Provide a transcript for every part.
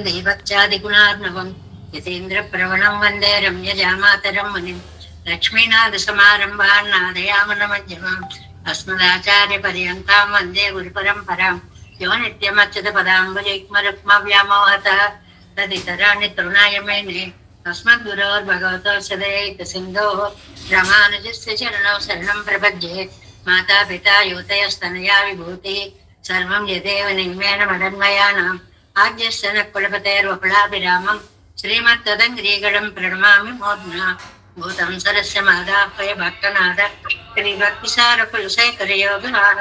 देवच्चादिगुणार्णवम् यतीन्द्रप्रवणं वन्दे रम्यजामातरं मुनिम् लक्ष्मीनाथसमारम्भान् नादयामनमध्यमाम् अस्मदाचार्यपर्यन्तां वन्दे गुरुपरम्पराम् यो नित्यमच्युतपदाम्बुजयुग्मरुक्मव्यामोहतः तदितराणि तृणाय मेने अस्मद्गुरोर्भगवतोऽस्य दयैकसिन्धोः रामानुजस्य चरणौ शरणं प्रपद्ये माता पिता युवतयस्तनया विभूतिः सर्वं यदेव निम्मेन मदन्मयानाम् आद्यस्य न कुलपतेर्वकुलाभिरामं श्रीमत्तदङ्ग्रीगणं प्रणमामि मोद्ना भूतं सरस्य मादापय भक्तनाद श्रीभक्तिसारकुलशेखरयोगिनाः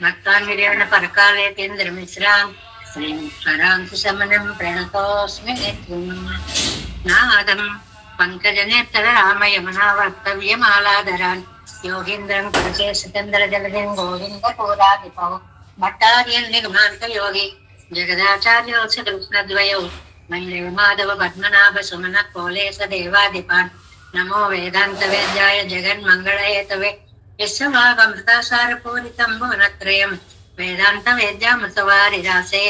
भक्तान्विरेण परकालेतीन्द्रमिश्रां श्रीपराङ्कुशमनं प्रणतोऽस्मि नादं पङ्कजनेत्ररामयमनावक्तव्यमालाधरान् योगीन्द्रं कुलशेषचन्द्रजलदिं गोविन्दपूरादिपौ भट्टार्यन् निगमान्तयोगी जगदाचार्योऽस्य कृष्णद्वयो मयि माधव पद्मनाभ सुमन कोलेश देवादिपान् नमो वेदान्तवेद्याय जगन्मङ्गलहेतवे यस्य वागमृतासारपूरितं भुवनत्रयं वेदान्तवेद्यामृतवारिरासे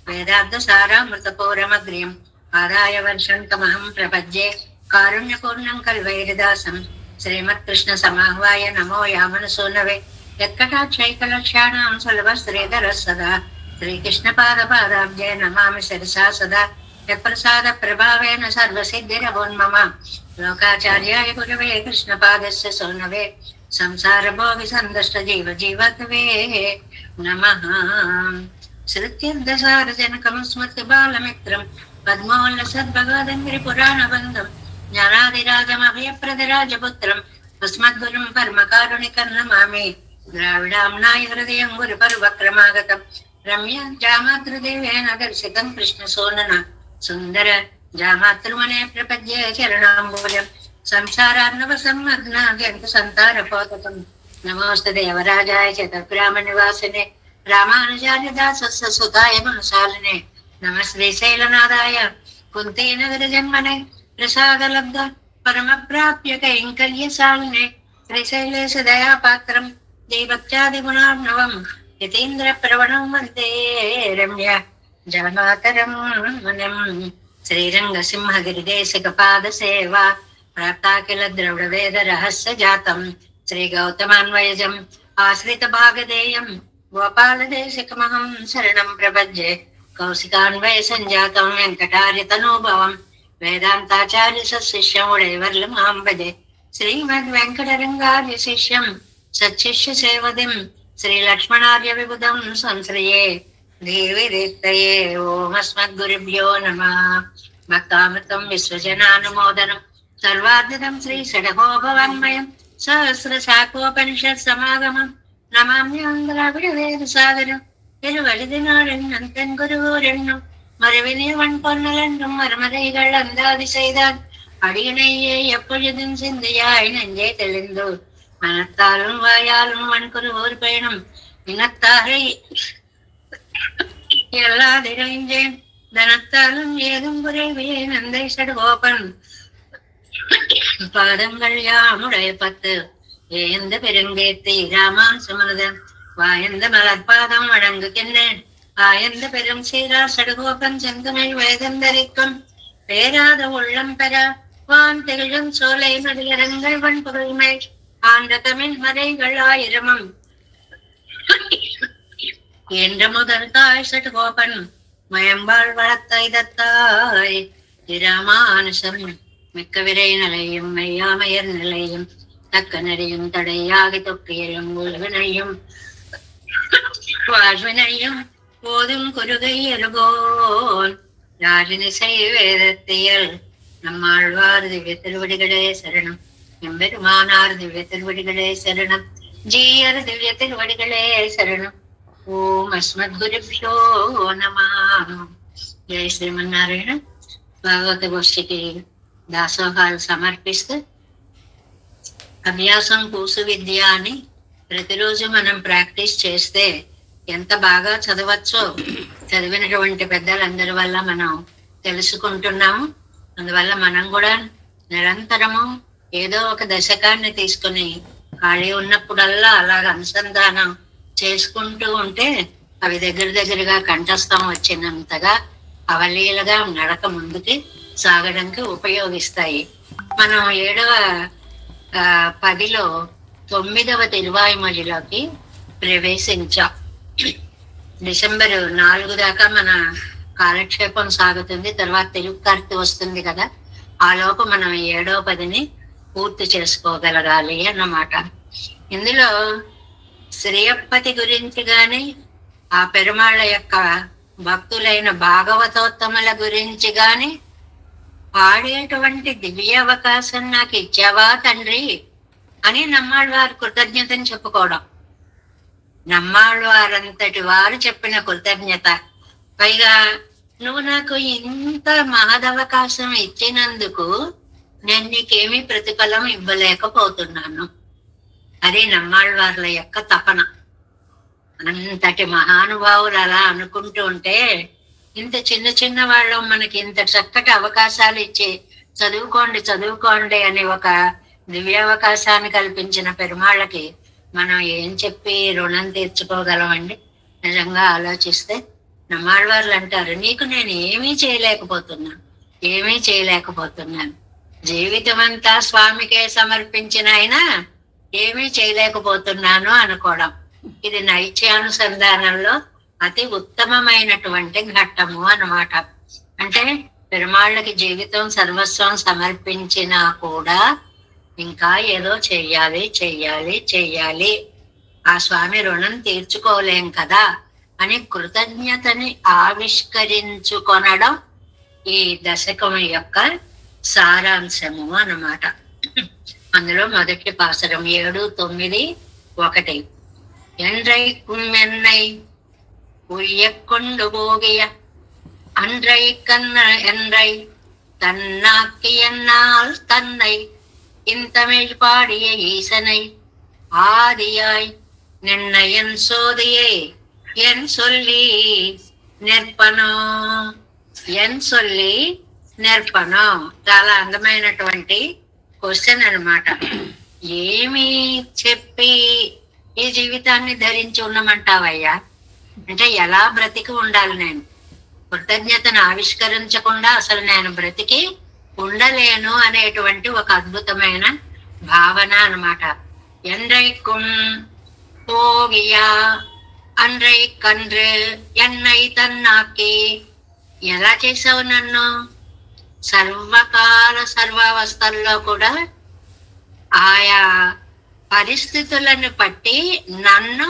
वेदान्तसारामृतपूरमग्र्यम् आदाय वर्षन्तमहं प्रपद्ये कारुण्यपूर्णं कल्वैरिदासं श्रीमत्कृष्णसमाह्वाय नमो यामनसूनवे यत्कटाक्षैकलक्ष्याणां सुलभश्रीधरः सदा श्रीकृष्णपादपादाब्जे नमामि शिरसा सदा यत्प्रसादप्रभावेन सर्वसिद्धिरवोन्मम लोकाचार्याय गुरवे कृष्णपादस्य सोनवे संसारभोगिसन्दष्टजीवजीवतवे नमः। श्रुत्यर्धसारजनकं स्मृतिबालमित्रं पद्मोल्लसद्भगवदङ्गिरिपुराणबन्धं ज्ञानादिराजमभयप्रदराजपुत्रम् अस्मद्गुरुं परमकारुणिकं नमामि। द्राविडाम्नाय हृदयं गुरुपर्वक्रमागतम् रम्य जामातृदेवेन दर्शितं कृष्णसोनना सुन्दर जामातृमने प्रपद्ये चरणाम्बूजम् संसारार्णवसम्मग्नाद्यन्तसन्तारपोतकम् नमोऽस्तु देवराजाय चतुर्ग्रामनिवासिने रामानुजार्य दासस्य सुताय मनसालिने नमः श्रीशैलनाथाय कुन्तीनगरजन्मने प्रसादलब्ध परमप्राप्य कैङ्कर्यशालिने श्रीशैलेश दयापात्रम् देवत्यादिगुणार्णवम् यतीन्द्रप्रवणं वन्दे रम्य जामातरं मुनिम्। श्रीरङ्गसिंहगिरिदेशिकपादसेवा प्राप्ता किल द्रविडवेदरहस्य जातं श्रीगौतमान्वयजम् आश्रितभागधेयं गोपालदेशिकमहं शरणं प्रपद्ये कौशिकान्वयसञ्जातं वेङ्कटार्यतनूभवं वेदान्ताचार्यशिष्यं उडैवर्लमां भजे श्रीमद्वेङ्कटरङ्गार्यशिष्यं सच्छिष्यसेवदिं श्रीलक्ष्मणार्य विबुधं संश्रये देवीदीप्तये ओम अस्मद्गुरुभ्यो नमः। भक्तामृतं विश्वजनानुमोदनं सर्वार्थितं श्रीषडगोपवाङ्मयं सहस्रशाखोपनिषत् समागमं नमाम्यहं द्राविडवेदसागरं திருவழுதினாளெண்ணம் தென்குருவூரெண்ணும் மறுவினியவன் பொன்னலென்றும் மறுமறைகள் அந்தாதி செய்தான் அடியினையே எப்பொழுதும் சிந்தையாய் நெஞ்சே தெளிந்து மனத்தாலும் வாயாலும் வன்குருவோர் பயணம் இனத்தாரை எல்லாதிரைஞ்சேன் தனத்தாலும் ஏதும் குறைவே நந்தை சடுகோபன் பாதங்கள் யாமுடைய பத்து ஏந்த பெருங்கேத்தி ராமான் சுமனதன் வாயந்த மலர்பாதம் வணங்குகின்றேன் ஆயந்த பெரும் சீரா சடுகோபன் செந்தமிழ் வேதந்தரிக்கும் பேராத உள்ளம் பெற வான் திகழும் சோலை மதியரங்கள் வன் பொருள்மை ஆண்ட தமிழ் மறைகள் ஆயிரமும் என்ற முதல் தாய் சடுகோபன் மயம்பாள் வளர்த்தாய் தத்தாய் திராமானுசம் மிக்க விரை நிலையும் மெய்யாமையர் நிலையும் தக்க நெறியும் தடையாகி தொக்கியலும் உள்வினையும் வாழ்வினையும் போதும் குருகை எழுகோன் ராஜனிசை வேதத்தியல் நம்மாழ்வார் திவ்ய திருவடிகளே சரணம் எம்பெருமானார் திவ்ய திருவடிகளே சரணம் ஜீயர் திவ்ய திருவடிகளே சரணம் ஓம் அஸ்மத்குருभ्यो నమః. జై శ్రీమన్నారాయణ. భాగవత గోష్ఠికి దాసోహాలు సమర్పిస్తూ అభ్యాసం కూసు విద్య అని ప్రతిరోజు మనం ప్రాక్టీస్ చేస్తే ఎంత బాగా చదవచ్చో చదివినటువంటి పెద్దలందరి వల్ల మనం తెలుసుకుంటున్నాము. అందువల్ల మనం కూడా నిరంతరము ఏదో ఒక దశకాన్ని తీసుకుని ఖాళీ ఉన్నప్పుడల్లా అలాగ అనుసంధానం చేసుకుంటూ ఉంటే అవి దగ్గరగా కంఠస్థం వచ్చినంతగా అవలీలగా నడక ముందుకి సాగడానికి ఉపయోగిస్తాయి. మనం 7వ పదిలో 9వ తిరువాయుమొழிలోకి ప్రవేశించాం. డిసెంబర్ 4 దాకా మన కాలక్షేపం సాగుతుంది. తర్వాత తెలుగు కార్తీ వస్తుంది కదా, ఆ లోపు మనం 7వ పదిని పూర్తి చేసుకోగలగాలి అన్నమాట. ఇందులో శ్రీయప్పతి గురించి గాని, ఆ పెరుమాళ్ళ యొక్క భక్తులైన భాగవతోత్తముల గురించి గాని పాడేటువంటి దివ్య అవకాశం నాకు ఇచ్చావా తండ్రి అని నమ్మాళ్ళవారు కృతజ్ఞతని చెప్పుకోవడం. నమ్మాళ్ళవారంతటి వారు చెప్పిన కృతజ్ఞత. పైగా నువ్వు నాకు ఇంత మహదవకాశం ఇచ్చినందుకు నేను నీకేమీ ప్రతిఫలం ఇవ్వలేకపోతున్నాను. అది నమ్మాళ్ళవార్ల యొక్క తపన. అంతటి మహానుభావులు అలా అనుకుంటూ ఉంటే, ఇంత చిన్న చిన్న వాళ్ళు మనకి ఇంత చక్కటి అవకాశాలు ఇచ్చి చదువుకోండి అని ఒక దివ్యావకాశాన్ని కల్పించిన పెరుమాళ్ళకి మనం ఏం చెప్పి రుణం తీర్చుకోగలమండి? నిజంగా ఆలోచిస్తే నమ్మాళ్ళవార్లు అంటారు, నీకు నేను ఏమీ చేయలేకపోతున్నాను. జీవితం అంతా స్వామికే సమర్పించిన అయినా ఏమీ చేయలేకపోతున్నాను అనుకోవడం. ఇది నైత్యానుసంధానంలో అతి ఉత్తమమైనటువంటి ఘట్టము అన్నమాట. అంటే పెరుమాళ్ళకి జీవితం సర్వస్వం సమర్పించినా కూడా ఇంకా ఏదో చెయ్యాలి, ఆ స్వామి రుణం తీర్చుకోలేం కదా అని కృతజ్ఞతని ఆవిష్కరించుకొనడం ఈ దశకం యొక్క సారాంశము అన్నమాట. అందులో మొదటి పాసరం 7, 9, 1. என்றை கும்மென்னை உய்யக்கொண்டு போகிய அன்றை கண்ண என்றை தன்னாக்கி என்னால் தன்னை இந்தமிழ் பாடிய ஈசனை ஆதியாய் நின்ன என் சோதியை என் சொல்லி నేర్పనో చాలా అందమైనటువంటి క్వశ్చన్ అన్నమాట. ఏమి చెప్పి ఈ జీవితాన్ని ధరించి ఉండమంటావయ్యా అంటే, ఎలా బ్రతికి ఉండాలి? నేను కృతజ్ఞతను ఆవిష్కరించకుండా అసలు నేను బ్రతికి ఉండలేను అనేటువంటి ఒక అద్భుతమైన భావన అన్నమాట. ఎండ్రైకుం పోగియా అండ్రై కండ్రు ఎన్నై తన్నాకి, ఎలా చేసావు నన్ను? సర్వకాల సర్వావస్థల్లో కూడా ఆయా పరిస్థితులను బట్టి నన్ను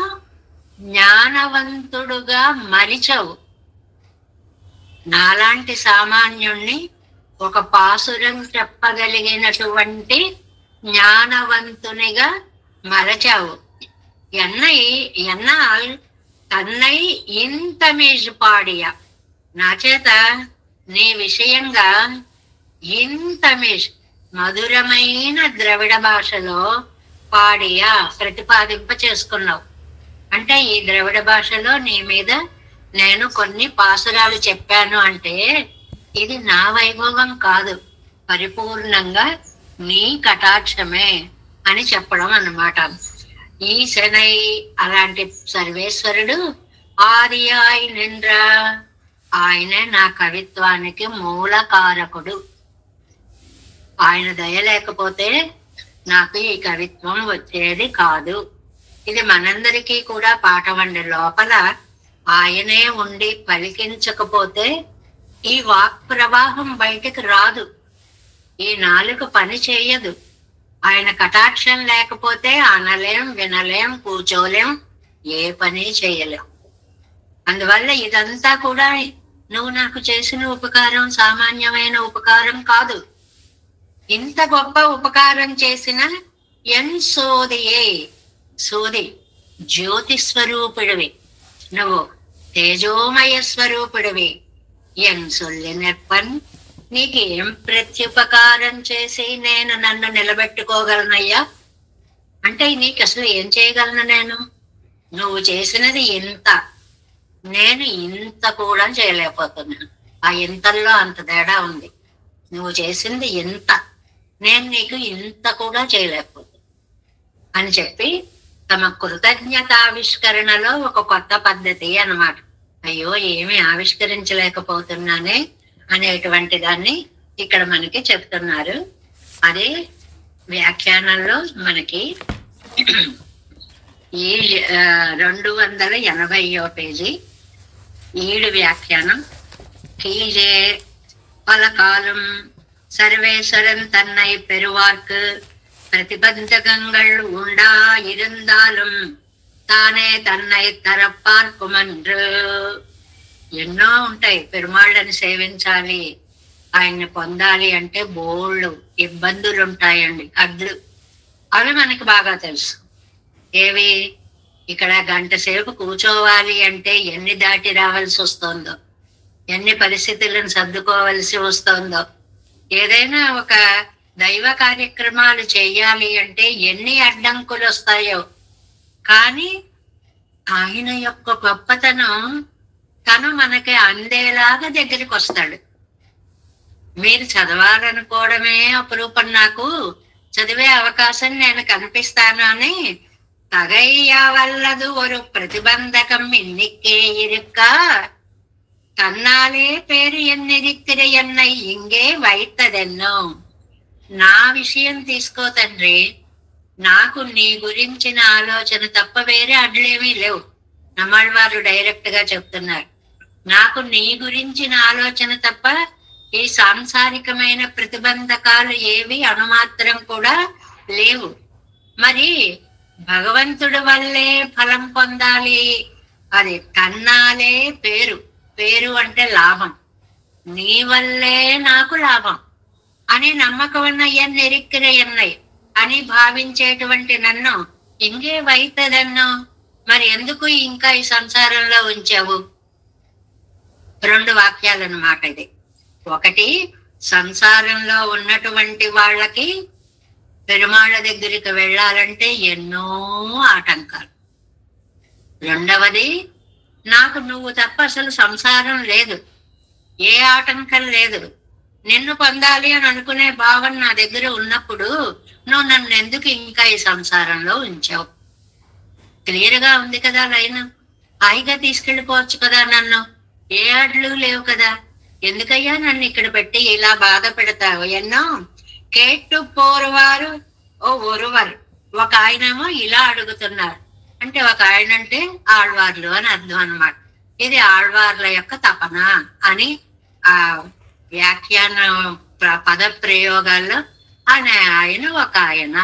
జ్ఞానవంతుడుగా మలిచావు. నాలాంటి సామాన్యుణ్ణి ఒక పాసురం చెప్పగలిగినటువంటి జ్ఞానవంతునిగా మలచావు. ఎన్నాల్ తన్నై ఇంతమేజ్ పాడియ, నా చేత నీ విషయంగా ఇంతమేజ్ మధురమైన ద్రవిడ భాషలో పాడియా ప్రతిపాదింప చేసుకున్నావు. అంటే ఈ ద్రవిడ భాషలో నీ మీద నేను కొన్ని పాసురాలు చెప్పాను అంటే ఇది నా వైభవం కాదు, పరిపూర్ణంగా నీ కటాక్షమే అని చెప్పడం అన్నమాట. ఈశనై, అలాంటి సర్వేశ్వరుడు ఆదియాయ్ నిండ్రా, ఆయనే నా కవిత్వానికి మూలకారకుడు. ఆయన దయ లేకపోతే నాకు ఈ కవిత్వం వచ్చేది కాదు. ఇది మనందరికీ కూడా పాఠమండి. లోపల ఆయనే ఉండి పలికించకపోతే ఈ వాక్ ప్రవాహం బయటికి రాదు, ఈ నాలుక పని చేయదు. ఆయన కటాక్షం లేకపోతే అనలేం, వినలేం, కూర్చోలేం, ఏ పని చేయలేం. అందువల్ల ఇదంతా కూడా నువ్వు నాకు చేసిన ఉపకారం సామాన్యమైన ఉపకారం కాదు. ఇంత గొప్ప ఉపకారం చేసిన ఎన్ సోదియే, సోది జ్యోతి స్వరూపుడివి నువ్వు, తేజోమయ స్వరూపుడివి. ఎన్ సొల్లి నెప్పన్, నీకు ఏం ప్రత్యుపకారం చేసి నేను నన్ను నిలబెట్టుకోగలనయ్యా అంటే నీకు అసలు ఏం చేయగలను నేను? నువ్వు చేసినది ఇంత, నేను ఇంత కూడా చేయలేకపోతున్నాను. ఆ ఇంతల్లో అంత తేడా ఉంది. నువ్వు చేసింది ఇంత, నేను నీకు ఇంత కూడా చేయలేకపోతున్నా అని చెప్పి తమ కృతజ్ఞతావిష్కరణలో ఒక కొత్త పద్ధతి అన్నమాట. అయ్యో ఏమి ఆవిష్కరించలేకపోతున్నానే అనేటువంటి దాన్ని ఇక్కడ మనకి చెప్తున్నారు. అదే వ్యాఖ్యానంలో మనకి ఈ 280వ పేజీ 7 వ్యాఖ్యానం. கீழே பல காலம் சர்வேஸ்வரன் தன்னை பெறுவார்க்கு பிரதிபந்தகங்கள் உண்டா இருந்தாலும் తానే తన్నై తరపార్కుమండ్రు. ఎన్నో ఉంటాయి. పెరుమాళ్ళని సేవించాలి, ఆయన్ని పొందాలి అంటే బోళ్ళు ఇబ్బందులు ఉంటాయండి, అడ్లు. అవి మనకి బాగా తెలుసు. ఏవి? ఇక్కడ గంట సేపు కూర్చోవాలి అంటే ఎన్ని దాటి రావాల్సి వస్తుందో, ఎన్ని పరిస్థితులను సర్దుకోవలసి వస్తుందో. ఏదైనా ఒక దైవ కార్యక్రమాలు చేయాలి అంటే ఎన్ని అడ్డంకులు వస్తాయో. కానీ ఆయన యొక్క గొప్పతనం తను మనకి అందేలాగా దగ్గరికి వస్తాడు. మీరు చదవాలనుకోవడమే అపురూపం, నాకు చదివే అవకాశం నేను కనిపిస్తాను అని తగయ్య వల్లదు ఒక ప్రతిబంధకం ఇన్నికే ఇరుక్క తన్నాలే పేరు ఎన్నిరిక్కిర ఎన్నై ఇంగే వైతదెన్నో. నా విషయం తీసుకో తండ్రి, నాకు నీ గురించిన ఆలోచన తప్ప వేరే అడ్లేమీ లేవు. నమ్మాళ్ళవారు డైరెక్ట్ గా చెప్తున్నారు, నాకు నీ గురించిన ఆలోచన తప్ప ఈ సాంసారికమైన ప్రతిబంధకాలు ఏవి అణుమాత్రం కూడా లేవు. మరి భగవంతుడి వల్లే ఫలం పొందాలి, అది తన్నాలే పేరు. పేరు అంటే లాభం, నీ వల్లే నాకు లాభం అని నమ్మకం ఎన్నెరిక్కిన ఎన్నై అని భావించేటువంటి నన్ను ఇంకే వైతదన్నో, మరి ఎందుకు ఇంకా ఈ సంసారంలో ఉంచావు? 2 వాక్యాలన్నమాట ఇది. ఒకటి, సంసారంలో ఉన్నటువంటి వాళ్ళకి పెరుమాళ్ళ దగ్గరికి వెళ్ళాలంటే ఎన్నో ఆటంకాలు. రెండవది, నాకు నువ్వు తప్ప అసలు సంసారం లేదు, ఏ ఆటంకం లేదు. నిన్ను పొందాలి అని అనుకునే భావన నా దగ్గర ఉన్నప్పుడు నువ్వు నన్ను ఎందుకు ఇంకా ఈ సంసారంలో ఉంచావు? క్లియర్ గా ఉంది కదా లైన్. హాయిగా తీసుకెళ్ళిపోవచ్చు కదా నన్ను, ఏ అడ్లు లేవు కదా. ఎందుకయ్యా నన్ను ఇక్కడ పెట్టి ఇలా బాధ పెడతావు? ఎన్నో కేట్టు పోరువారు ఓ ఒరువరు. ఒక ఆయనేమో ఇలా అడుగుతున్నారు అంటే, ఒక ఆయన అంటే ఆళ్వార్లు అని అర్థం అన్నమాట. ఇది ఆళ్వార్ల యొక్క తపన అని ఆ వ్యాఖ్యాన పద ప్రయోగాల్లో ఆయన ఒక ఆయన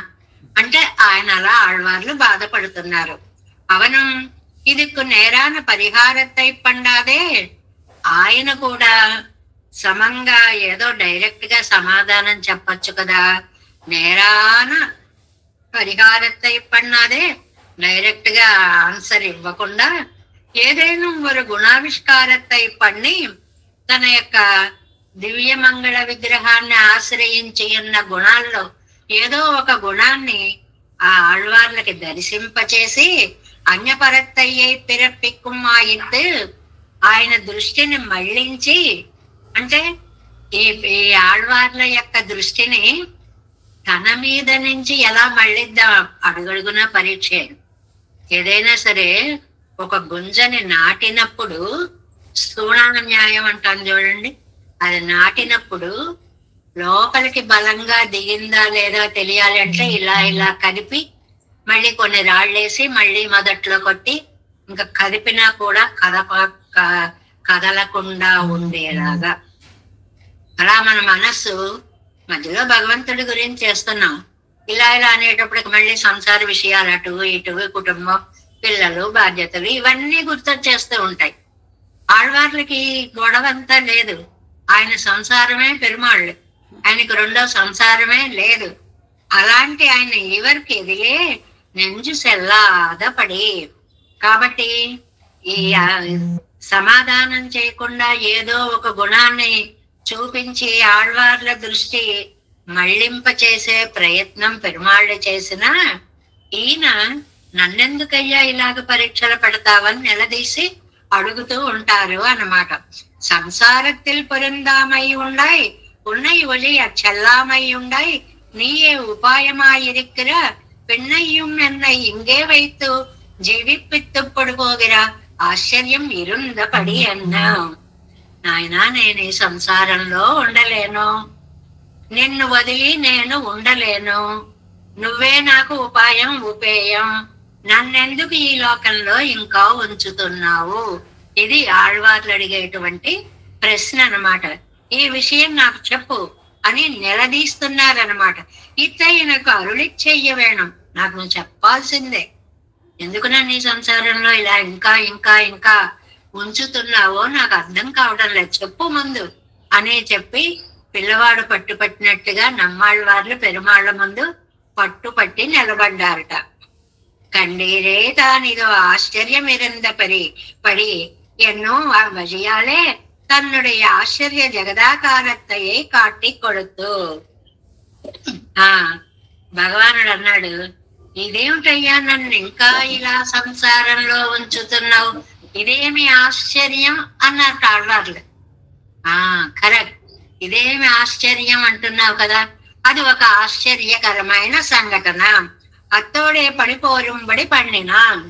అంటే ఆయన అలా ఆళ్వార్లు బాధపడుతున్నారు. అవనం ఇదిక్కు నేరాన పరిహారத்தை పండాదే. ఆయన కూడా సమంగా ఏదో డైరెక్ట్ గా సమాధానం చెప్పచ్చు కదా. నేరాన పరిహారத்தை పన్నాదే, డైరెక్ట్ గా ఆన్సర్ ఇవ్వకుండా ఏదైనా ఒక గుణావిష్కారத்தை పన్ని తన యొక్క దివ్య మంగళ విగ్రహాన్ని ఆశ్రయించి ఉన్న గుణాల్లో ఏదో ఒక గుణాన్ని ఆ ఆళ్వార్లకి దర్శింపచేసి అన్యపరత్తయ్యై పిరపిక్కుమాయిత్తు ఆయన దృష్టిని మళ్లించి, అంటే ఈ ఆళ్వార్ల యొక్క దృష్టిని తన మీద నుంచి ఎలా మళ్ళిద్దాం అడుగడుగున పరీక్ష. ఏదైనా సరే ఒక గుంజని నాటినప్పుడు స్థూణాన న్యాయం అంటాను చూడండి, అది నాటినప్పుడు లోపలికి బలంగా దిగిందా లేదా తెలియాలి అంటే ఇలా ఇలా కదిపి మళ్ళీ కొన్ని రాళ్ళేసి మళ్ళీ మొదట్లో కొట్టి ఇంకా కదిపినా కూడా కదలకుండా ఉండేలాగా. అలా మన మనస్సు మధ్యలో భగవంతుడి గురించి చేస్తున్నాం, ఇలా ఇలా అనేటప్పటికి మళ్ళీ సంసార విషయాలు అటు ఇటు, కుటుంబం, పిల్లలు, బాధ్యతలు ఇవన్నీ గుర్తొచ్చేస్తూ ఉంటాయి. ఆళ్వార్లకి గొడవంతా లేదు, ఆయన సంసారమే పెరుమాళ్ళు, ఆయనకు రెండో సంసారమే లేదు. అలాంటి ఆయన ఎవరికి ఎదిలే నెంజు సెల్లాదపడి. కాబట్టి ఈ సమాధానం చేయకుండా ఏదో ఒక గుణాన్ని చూపించి ఆళ్వార్ల దృష్టి మళ్లింప చేసే ప్రయత్నం పెరుమాళ్ళు చేసినా ఈయన నన్నెందుకయ్యా ఇలాగ పరీక్షలు పెడతావని నిలదీసి అడుగుతూ ఉంటారు అన్నమాట. సంసారத்தில் பொருந்தாமை உண்டாய் உன்னை ஒளிய செல்லாமை உண்டாய் நீயே உபாயமாயிருக்கிற பெண்ணையும் என்னை இங்கே வைத்து ஜீவிப்பித்து போடுகிறா ఆశ్చర్యం ఇరుందపడి అన్నా. నాయనా, నేను ఈ సంసారంలో ఉండలేను, నిన్ను వదిలి నేను ఉండలేను, నువ్వే నాకు ఉపాయం ఉపేయం, నన్నెందుకు ఈ లోకంలో ఇంకా ఉంచుతున్నావు? ఇది ఆళ్వార్లు అడిగేటువంటి ప్రశ్న అన్నమాట. ఈ విషయం నాకు చెప్పు అని నిలదీస్తున్నారనమాట. ఇతయ్యనకు అరుళి చెయ్యవేణం, నాకు నువ్వు చెప్పాల్సిందే. ఎందుకు నన్ను ఈ సంసారంలో ఇలా ఇంకా ఇంకా ఇంకా ఉంచుతున్నావో నాకు అర్థం కావడం లేదు, చెప్పు ముందు అని చెప్పి పిల్లవాడు పట్టుపట్టినట్టుగా నమ్మాళ్ళవార్లు పెరుమాళ్ళ ముందు పట్టుపట్టి నిలబడ్డారట. கண்டீரே தான் இதோ ஆச்சரியம் இருந்த படி என்னும் வழியாலே தன்னுடைய ஆச்சரிய జగదాకారத்தையே కాటి కొడుతూ భగవానుడు అన్నాడు, ఇదేమిటయ్యా నన్ను ఇంకా ఇలా సంసారంలో ఉంచుతున్నావు, ఇదేమి ఆశ్చర్యం అన్నారు ఆళ్వార్లు. కరెక్ట్, ఇదేమి ఆశ్చర్యం అంటున్నావు కదా, అది ఒక ఆశ్చర్యకరమైన సంఘటన. అత్తోడే పడిపోరుంబడి పండినాన్,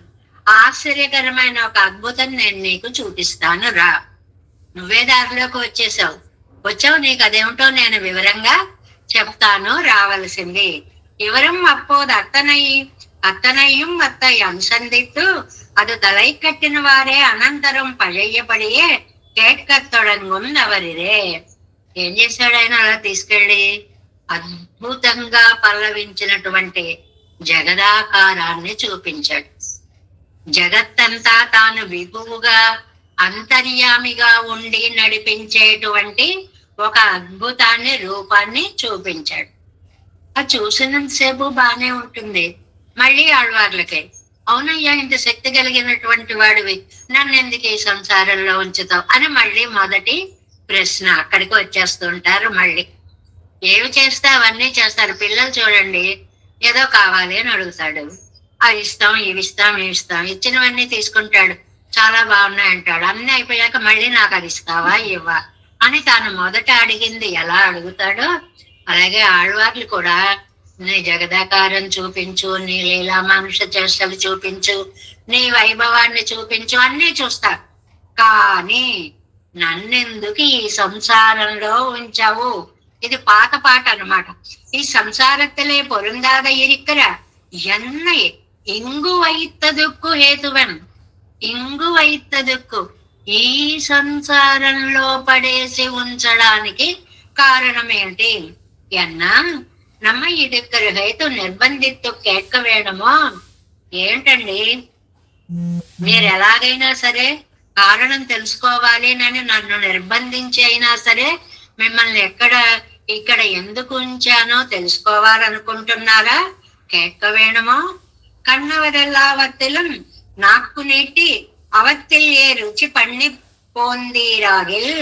ఆశ్చర్యకరమైన ఒక అద్భుతం నేను నీకు చూపిస్తాను రా. నువ్వే దారిలోకి వచ్చావు, నీకు అదేమిటో నేను వివరంగా చెప్తాను, రావలసింది. వివరం అప్పోదు அத்தனையும் அத்தை அனுசந்தித்து அது தலை கட்டின వారే అనంతరం పഴయ్యపడియే కేట్కత్ తొడంగుందవరిదే. ఏం చేశాడు ఆయన? అలా తీసుకెళ్ళి అద్భుతంగా పల్లవించినటువంటి జగదాకారాన్ని చూపించాడు. జగత్తంతా తాను విభువుగా అంతర్యామిగా ఉండి నడిపించేటువంటి ఒక అద్భుతాన్ని, రూపాన్ని చూపించాడు. అది చూసినంతసేపు బానే ఉంటుంది. మళ్ళీ ఆళ్వార్లకే, అవునయ్యా, ఇంత శక్తి కలిగినటువంటి వాడివి, నన్ను ఎందుకు ఈ సంసారంలో ఉంచుతావు అని మళ్ళీ మొదటి ప్రశ్న. అక్కడికి వచ్చేస్తుంటారు. మళ్ళీ ఏవి చేస్తే అవన్నీ చేస్తారు. పిల్లలు చూడండి, ఏదో కావాలి అని అడుగుతాడు, అవి ఇస్తాం, ఇవి ఇస్తాం, ఇవి ఇస్తాం, ఇచ్చినవన్నీ తీసుకుంటాడు, చాలా బాగున్నాయి అంటాడు. అన్ని అయిపోయాక మళ్ళీ నాకు అది ఇస్తావా ఇవ్వా అని తాను మొదట అడిగింది ఎలా అడుగుతాడో అలాగే ఆళ్వార్లు కూడా నీ జగదాకారం చూపించు, నీ లీలా మానుష చేష్టలు చూపించు, నీ వైభవాన్ని చూపించు అన్నీ చూస్తారు. కానీ నన్నెందుకు ఈ సంసారంలో ఉంచావు? ఇది పాత పాట అన్నమాట. ఈ సంసారத்திலே பொருந்தாத இருக்கிற என்னை இங்கு வைத்ததுக்கு హేతువన్, ఇంగు వైத்ததுக்கு, ఈ సంసారంలో పడేసి ఉంచడానికి కారణం ఏంటి అన్నా? నమ్మ ఇదిక్కర హేతు నిర్బంధిత్తు కేట్క వేయడమో ఏంటండి? మీరు ఎలాగైనా సరే కారణం తెలుసుకోవాలి అని నన్ను నిర్బంధించి అయినా సరే మిమ్మల్ని ఇక్కడ ఎందుకు ఉంచానో తెలుసుకోవాలనుకుంటున్నారా? కేట్క వేయడమో కన్నవరెల్లావత్తిలం నాకు నీటి అవత్తిల్ ఏ రుచి పండి పోందీరాగిల్.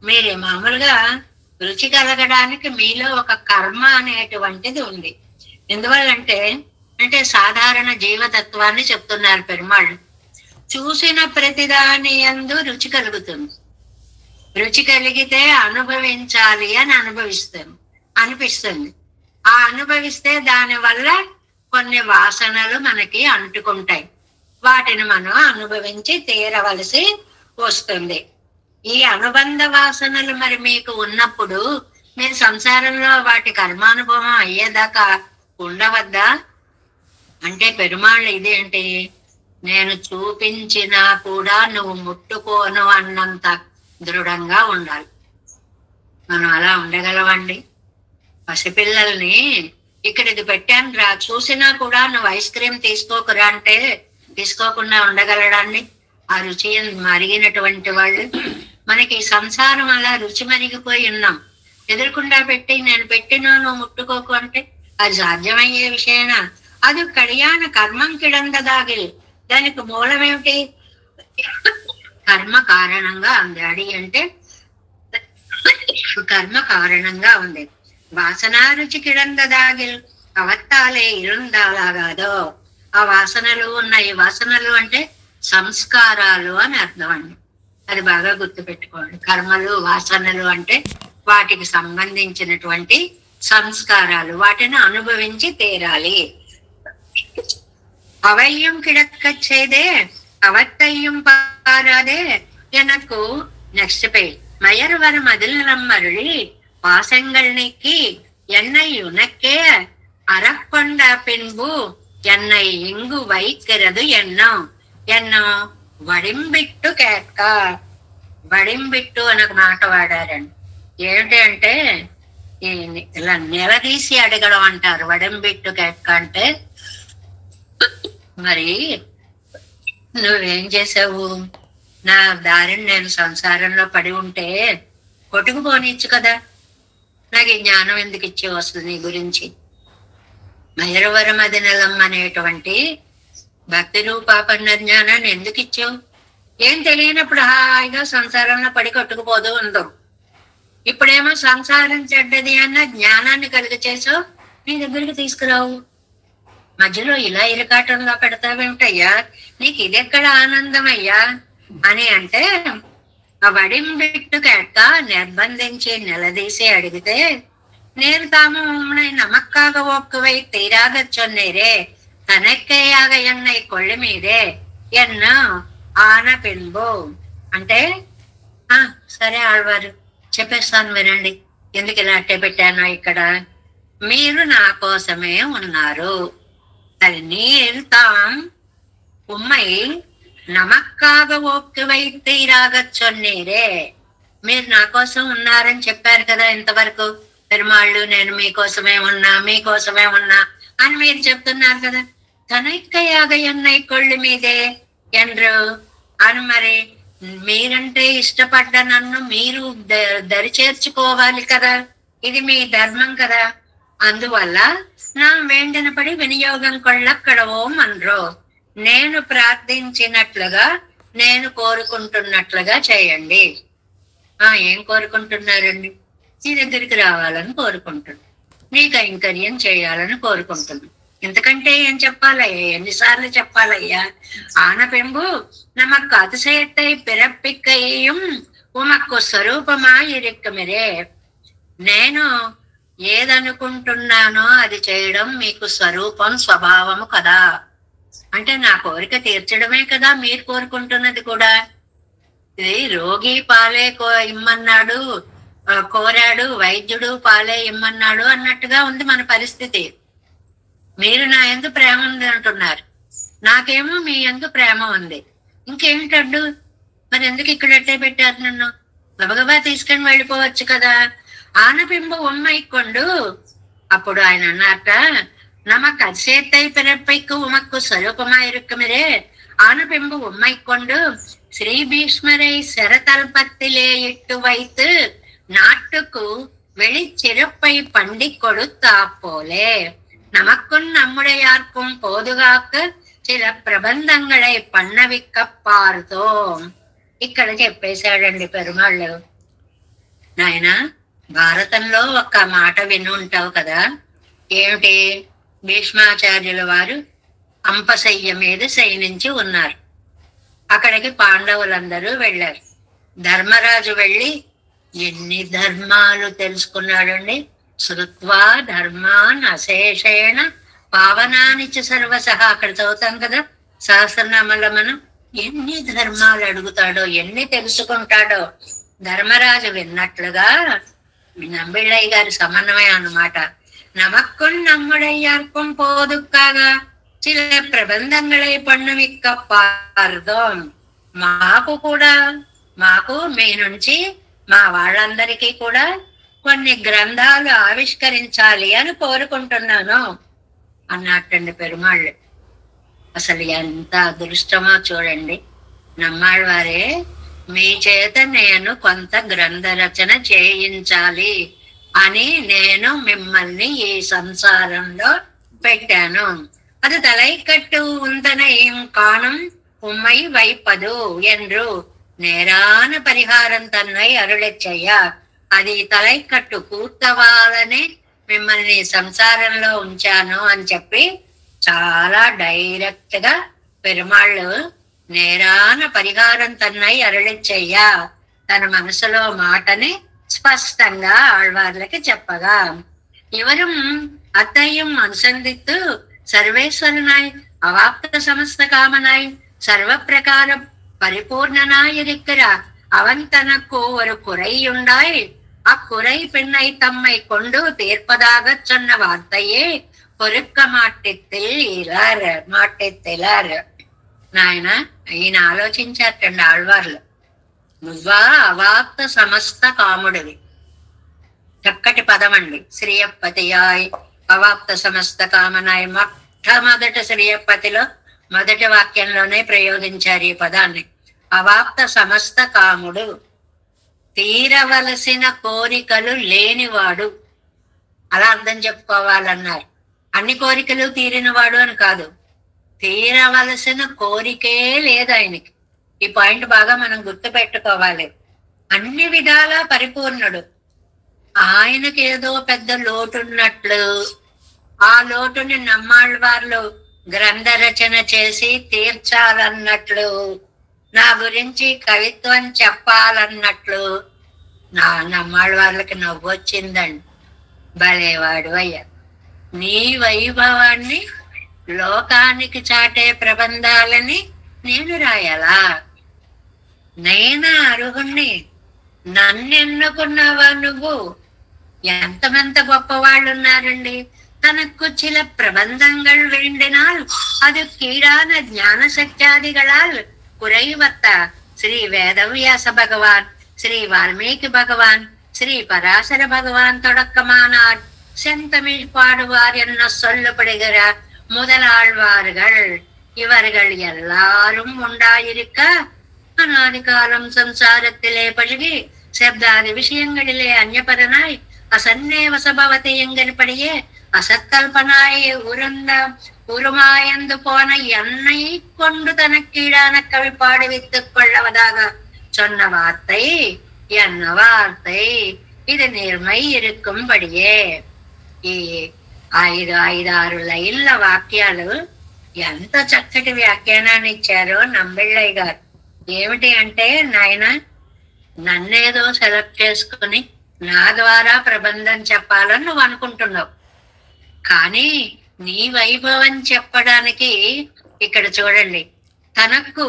మీరు మామూలుగా రుచి కలగడానికి మీలో ఒక కర్మ అనేటువంటిది ఉంది. ఎందువల్లంటే సాధారణ జీవతత్వాన్ని చెప్తున్నారు పెరుమాళ్ళు. చూసిన ప్రతిదాని యందు రుచి కలుగుతుంది. రుచి కలిగితే అనుభవించాలి అని అనిపిస్తుంది. ఆ అనుభవిస్తే దాని వల్ల కొన్ని వాసనలు మనకి అంటుకుంటాయి. వాటిని మనం అనుభవించి తీరవలసి వస్తుంది. ఈ అనుబంధ వాసనలు మరి మీకు ఉన్నప్పుడు మీరు సంసారంలో వాటి కర్మానుభవం అయ్యేదాకా ఉండవద్దా? అంటే పెరుమాళ్ళు ఇదేంటి, నేను చూపించినా కూడా నువ్వు ముట్టుకోను అన్నంత దృఢంగా ఉండాలి. మనం అలా ఉండగలవండి? పసిపిల్లల్ని ఇక్కడ ఇది పెట్టాను రా, చూసినా కూడా నువ్వు ఐస్ క్రీమ్ తీసుకోకురా అంటే తీసుకోకుండా ఉండగలడాన్ని? ఆ రుచి మరిగినటువంటి వాళ్ళు. మనకి సంసారం అలా రుచి మరిగిపోయి ఉన్నాం. ఎదురుకుండా పెట్టి నేను పెట్టినా నువ్వు ముట్టుకోకు అంటే అది సాధ్యమయ్యే విషయనా? అది కళ్యాణ కర్మం కిడందదాగిల్. దానికి మూలం ఏమిటి? కర్మ కారణంగా ఉంది. అడి అంటే కర్మ కారణంగా ఉంది. వాసన రుచి కిడందదాగిల్ అవత్తాలే ఇరుందాలాగాదో. ఆ వాసనలు ఉన్నాయి. వాసనలు అంటే సంస్కారాలు అని అర్థం అండి. అది బాగా గుర్తుపెట్టుకోండి. కర్మలు వాసనలు అంటే వాటికి సంబంధించినటువంటి సంస్కారాలు, వాటిని అనుభవించి తీరాలి. అవయ్యం కిడక్కచ్చేదే அவத்தையும் பாராதே எனக்கு நெக்ஸ்ட் பேஜ். மயர்வர மதிலம் மருளி பாசங்கள் நீக்கி என்னை உனக்கே அறக்கொண்ட பின்பு என்னை இங்கு வைக்கிறது ఎన్నో వడింబిట్టు కేక్క. వడింబిట్టు అనే ఒక మాట వాడారండి. ఏంటి అంటే ఇలా నిలదీసి అడగడం అంటారు. వడింబిట్టు కేక్క అంటే మరి నువ్వేం చేసావు, నా దారిని నేను సంసారంలో పడి ఉంటే కొట్టుకుపోనిచ్చు కదా, నాకు ఈ జ్ఞానం ఎందుకు ఇచ్చే వస్తుంది నీ గురించి. మయూరవర మదినలం అనేటువంటి భక్తి రూపాపన్న జ్ఞానాన్ని ఎందుకు ఇచ్చావు? ఏం తెలియనప్పుడు హాయిగా సంసారంలో పడి కొట్టుకుపోదు ఉందాం. ఇప్పుడేమో సంసారం చెడ్డది అన్న జ్ఞానాన్ని కలుగ చేసావు, నీ దగ్గరికి తీసుకురావు. మధ్యలో ఇలా ఇరకాటంలో పెడతావేమిటయ్యా, నీకు ఇదెక్కడ ఆనందం అయ్యా అని అంటే ఆ వడింబిట్టు కేట్క నిర్బంధించి నిలదీసి అడిగితే నేరు తాము నమక్కాగ ఒక్కువై తీరాగ చొన్నేరే తనక్కేయాగ ఎన్నై కొళ్ళి మీదే ఎన్నో ఆన పిన్బో అంటే సరే ఆళ్వారు చెప్పేస్తాను వినండి, ఎందుకు ఇలా అట్టే పెట్టాను ఇక్కడ. మీరు నా కోసమే ఉన్నారు. అది నీరు తాం ఉమ్మై నమక్కాగ ఒక్కువై తీరాగ చొన్నీరే. మీరు నా కోసం ఉన్నారని చెప్పారు కదా ఇంతవరకు. పెరుమాళ్ళు నేను మీకోసమే ఉన్నా అని మీరు చెప్తున్నారు కదా. తనక్కయాగ ఎన్నై కొళ్ళు మీదే ఎండ్రు అని మరి మీరంటే ఇష్టపడ్డ నన్ను మీరు దరి చేర్చుకోవాలి కదా, ఇది మీ ధర్మం కదా. అందువల్ల నా వెంటన పడి వినియోగం కొళ్ళక్కడవో మన్రో, నేను ప్రార్థించినట్లుగా నేను కోరుకుంటున్నట్లుగా చేయండి. ఏం కోరుకుంటున్నారండి? నీ దగ్గరికి రావాలని కోరుకుంటున్నాను, నీ కైంకర్యం చేయాలని కోరుకుంటున్నాను. ఇంతకంటే ఏం చెప్పాలయ్యా, ఎన్నిసార్లు చెప్పాలయ్యా? ఆనపెంబు నమకు అతిశయత్తై పిరప్పిక్కయ్యం ఉమక్కు స్వరూపమా ఇరిక్కమిరే. నేను ఏదనుకుంటున్నానో అది చేయడం మీకు స్వరూపం స్వభావము కదా. అంటే నా కోరిక తీర్చడమే కదా మీరు కోరుకుంటున్నది కూడా. ఇది రోగి పాలే ఇమ్మన్నాడు కోరాడు, వైద్యుడు పాలే ఇమ్మన్నాడు అన్నట్టుగా ఉంది మన పరిస్థితి. మీరు నా యందు ప్రేమ ఉంది అంటున్నారు, నాకేమో మీ యందు ప్రేమ ఉంది. ఇంకేమిటడ్డు? మరి ఎందుకు ఇక్కడ అట్టే పెట్టారు నన్ను? గబగబా తీసుకొని వెళ్ళిపోవచ్చు కదా. ఆనపింబ ఉమ్మైకొండు. అప్పుడు ఆయన అన్నారట, నమకు అతిశేత్తై పిరప్పైకు ఉమక్కు స్వరూపమా ఇరుక్కమిరే ఆనపింబ ఉమ్మైకొండు శ్రీ భీష్మరై శరతల్పత్తిలే ఇట్టు వైతు நாட்டுக்கு வெளிச்சிறப்பை பண்டி கொடுத்தா போலே நமக்கும் நம்முடையார்க்கும் போதுగాక చిల ప్రబంధంగళై పన్నవిక్క పారుతోం. ఇక్కడ చెప్పేశాడండి పెరుమాళ్ళు. నాయన భారతంలో ఒక్క మాట విని ఉంటావు కదా, ఏమిటి? భీష్మాచార్యుల వారు అంపశయ్య మీద శయనించి ఉన్నారు. అక్కడికి పాండవులందరూ వెళ్ళారు. ధర్మరాజు వెళ్ళి ఎన్ని ధర్మాలు తెలుసుకున్నాడండి. శృత్వా ధర్మాన్ అశేషేణ పావనాని చ సర్వసహ. అక్కడ చదువుతాం కదా సహస్రనామంలో మనం. ఎన్ని ధర్మాలు అడుగుతాడో, ఎన్ని తెలుసుకుంటాడో. ధర్మరాజు విన్నట్లుగా నంబిళ్ళయ్య గారి సమన్వయం అన్నమాట. నమక్కుం நம்முடையார்க்கும் పోదుక్కాగా చిల ప్రబంధంగళై పన్నుమిక్క పార్దోం. మాకు మీ నుంచి మా వాళ్ళందరికీ కూడా కొన్ని గ్రంథాలు ఆవిష్కరించాలి అని కోరుకుంటున్నాను అన్నట్టండి పెరుమాళ్ళు. అసలు ఎంత అదృష్టమో చూడండి. నమ్మాళ్ళ వారే మీ చేత నేను కొంత గ్రంథ రచన చేయించాలి అని నేను మిమ్మల్ని ఈ సంసారంలో పెట్టాను. అది తలైకట్టు ఉందనయం కాణం ఉమ్మై వైపదు ఎండ్రు నేరాన పరిహారం తన్నై అరుళెచ్చయ్యా. అది తలైకట్టు పూర్తవాలని మిమ్మల్ని సంసారంలో ఉంచాను అని చెప్పి చాలా డైరెక్ట్ గా పెరుమాళ్ళు నేరాన పరిహారం తన్నై అరుళెచ్చయ్యా తన మనసులో మాటని స్పష్టంగా ఆళ్వార్లకి చెప్పగా, ఇవరం అత్తయ్యం అనుసంధిత్తు సర్వేశ్వరనాయ్ అవాప్త సమస్త కామనాయ్ சர்வப்பிரகார பரிபூர்ணனாயிருக்கிறார். அவன் தனக்கு ஒரு குறையுண்டாய் அக்குறை பெண்ணை தம்மை கொண்டு తీర్పதாக சொன்ன వార్తయే పొరుక్క మాటెత్తిలారు. నాయన ఈయన ఆలోచించారండి ఆళ్వార్లు. నువ్వా అవాప్త సమస్త కాముడివి. చక్కటి పదం అండి. శ్రీయపతియాయ్ అవాప్త సమస్త కామనాయ్. మొట్టమొదటి శ్రీయపతిలో మొదటి వాక్యంలోనే ప్రయోగించారు ఈ పదాన్ని. అవాప్త సమస్త కాముడు, తీరవలసిన కోరికలు లేనివాడు, అలా అర్థం చెప్పుకోవాలన్నారు. అన్ని కోరికలు తీరినవాడు అని కాదు, తీరవలసిన కోరికే లేదు ఆయనకి. ఈ పాయింట్ బాగా మనం గుర్తు పెట్టుకోవాలి. అన్ని విధాలా పరిపూర్ణుడు. ఆయనకి ఏదో పెద్ద లోటున్నట్లు, ఆ లోటుని నమ్మాళ్ళవార్లు గ్రంథ రచన చేసి తీర్చాలన్నట్లు, నా గురించి కవిత్వం చెప్పాలన్నట్లు నమ్మాళ్ళవార్లకి నవ్వొచ్చిందండి. భలేవాడు అయ్యా, నీ వైభవాన్ని లోకానికి చాటే ప్రబంధాలని నేను రాయాలా? నేనా అర్హుణ్ణి? నన్నెన్నుకున్నావా నువ్వు? ఎంతమంత గొప్పవాళ్ళు ఉన్నారండి. தனக்கு சில பிரபந்தங்கள் வேண்டினால் அது கீழான ஞான சக்தியாதிகளால் குறைவத்த ஸ்ரீ வேதவியாச பகவான், ஸ்ரீ வால்மீகி பகவான், ஸ்ரீ பராசர பகவான் தொடக்கமானார் செந்தமிழ் பாடுவார் என்ன சொல்லப்படுகிற முதலாழ்வார்கள் இவர்கள் எல்லாரும் உண்டாயிருக்க அநாதி காலம் சம்சாரத்திலே பழகி சப்தாதி விஷயங்களிலே அந்நியபரனாய் அசன்னேவசபவத்தை எங்கற்படியே அசத்கல்பனாய் உருமாயந்து போன என்னை கொண்டு தனக்கீழான கவி பாடுவித்துக் கொள்ளவதாக சொன்ன வார்த்தை என்ன வார்த்தை? இது நேர்மை இருக்கும்படியே. ఈ 5-6 లైన్ల వాక్యాలు ఎంత చక్కటి వ్యాఖ్యానాన్ని ఇచ్చారో నంబిళ్ళయ్య గారు. ఏమిటి అంటే, నాయన నన్నేదో సెలెక్ట్ చేసుకుని నా ద్వారా ప్రబంధం చెప్పాలని నువ్వు అనుకుంటున్నావు, కానీ నీ వైభవం చెప్పడానికి ఇక్కడ చూడండి, తనకు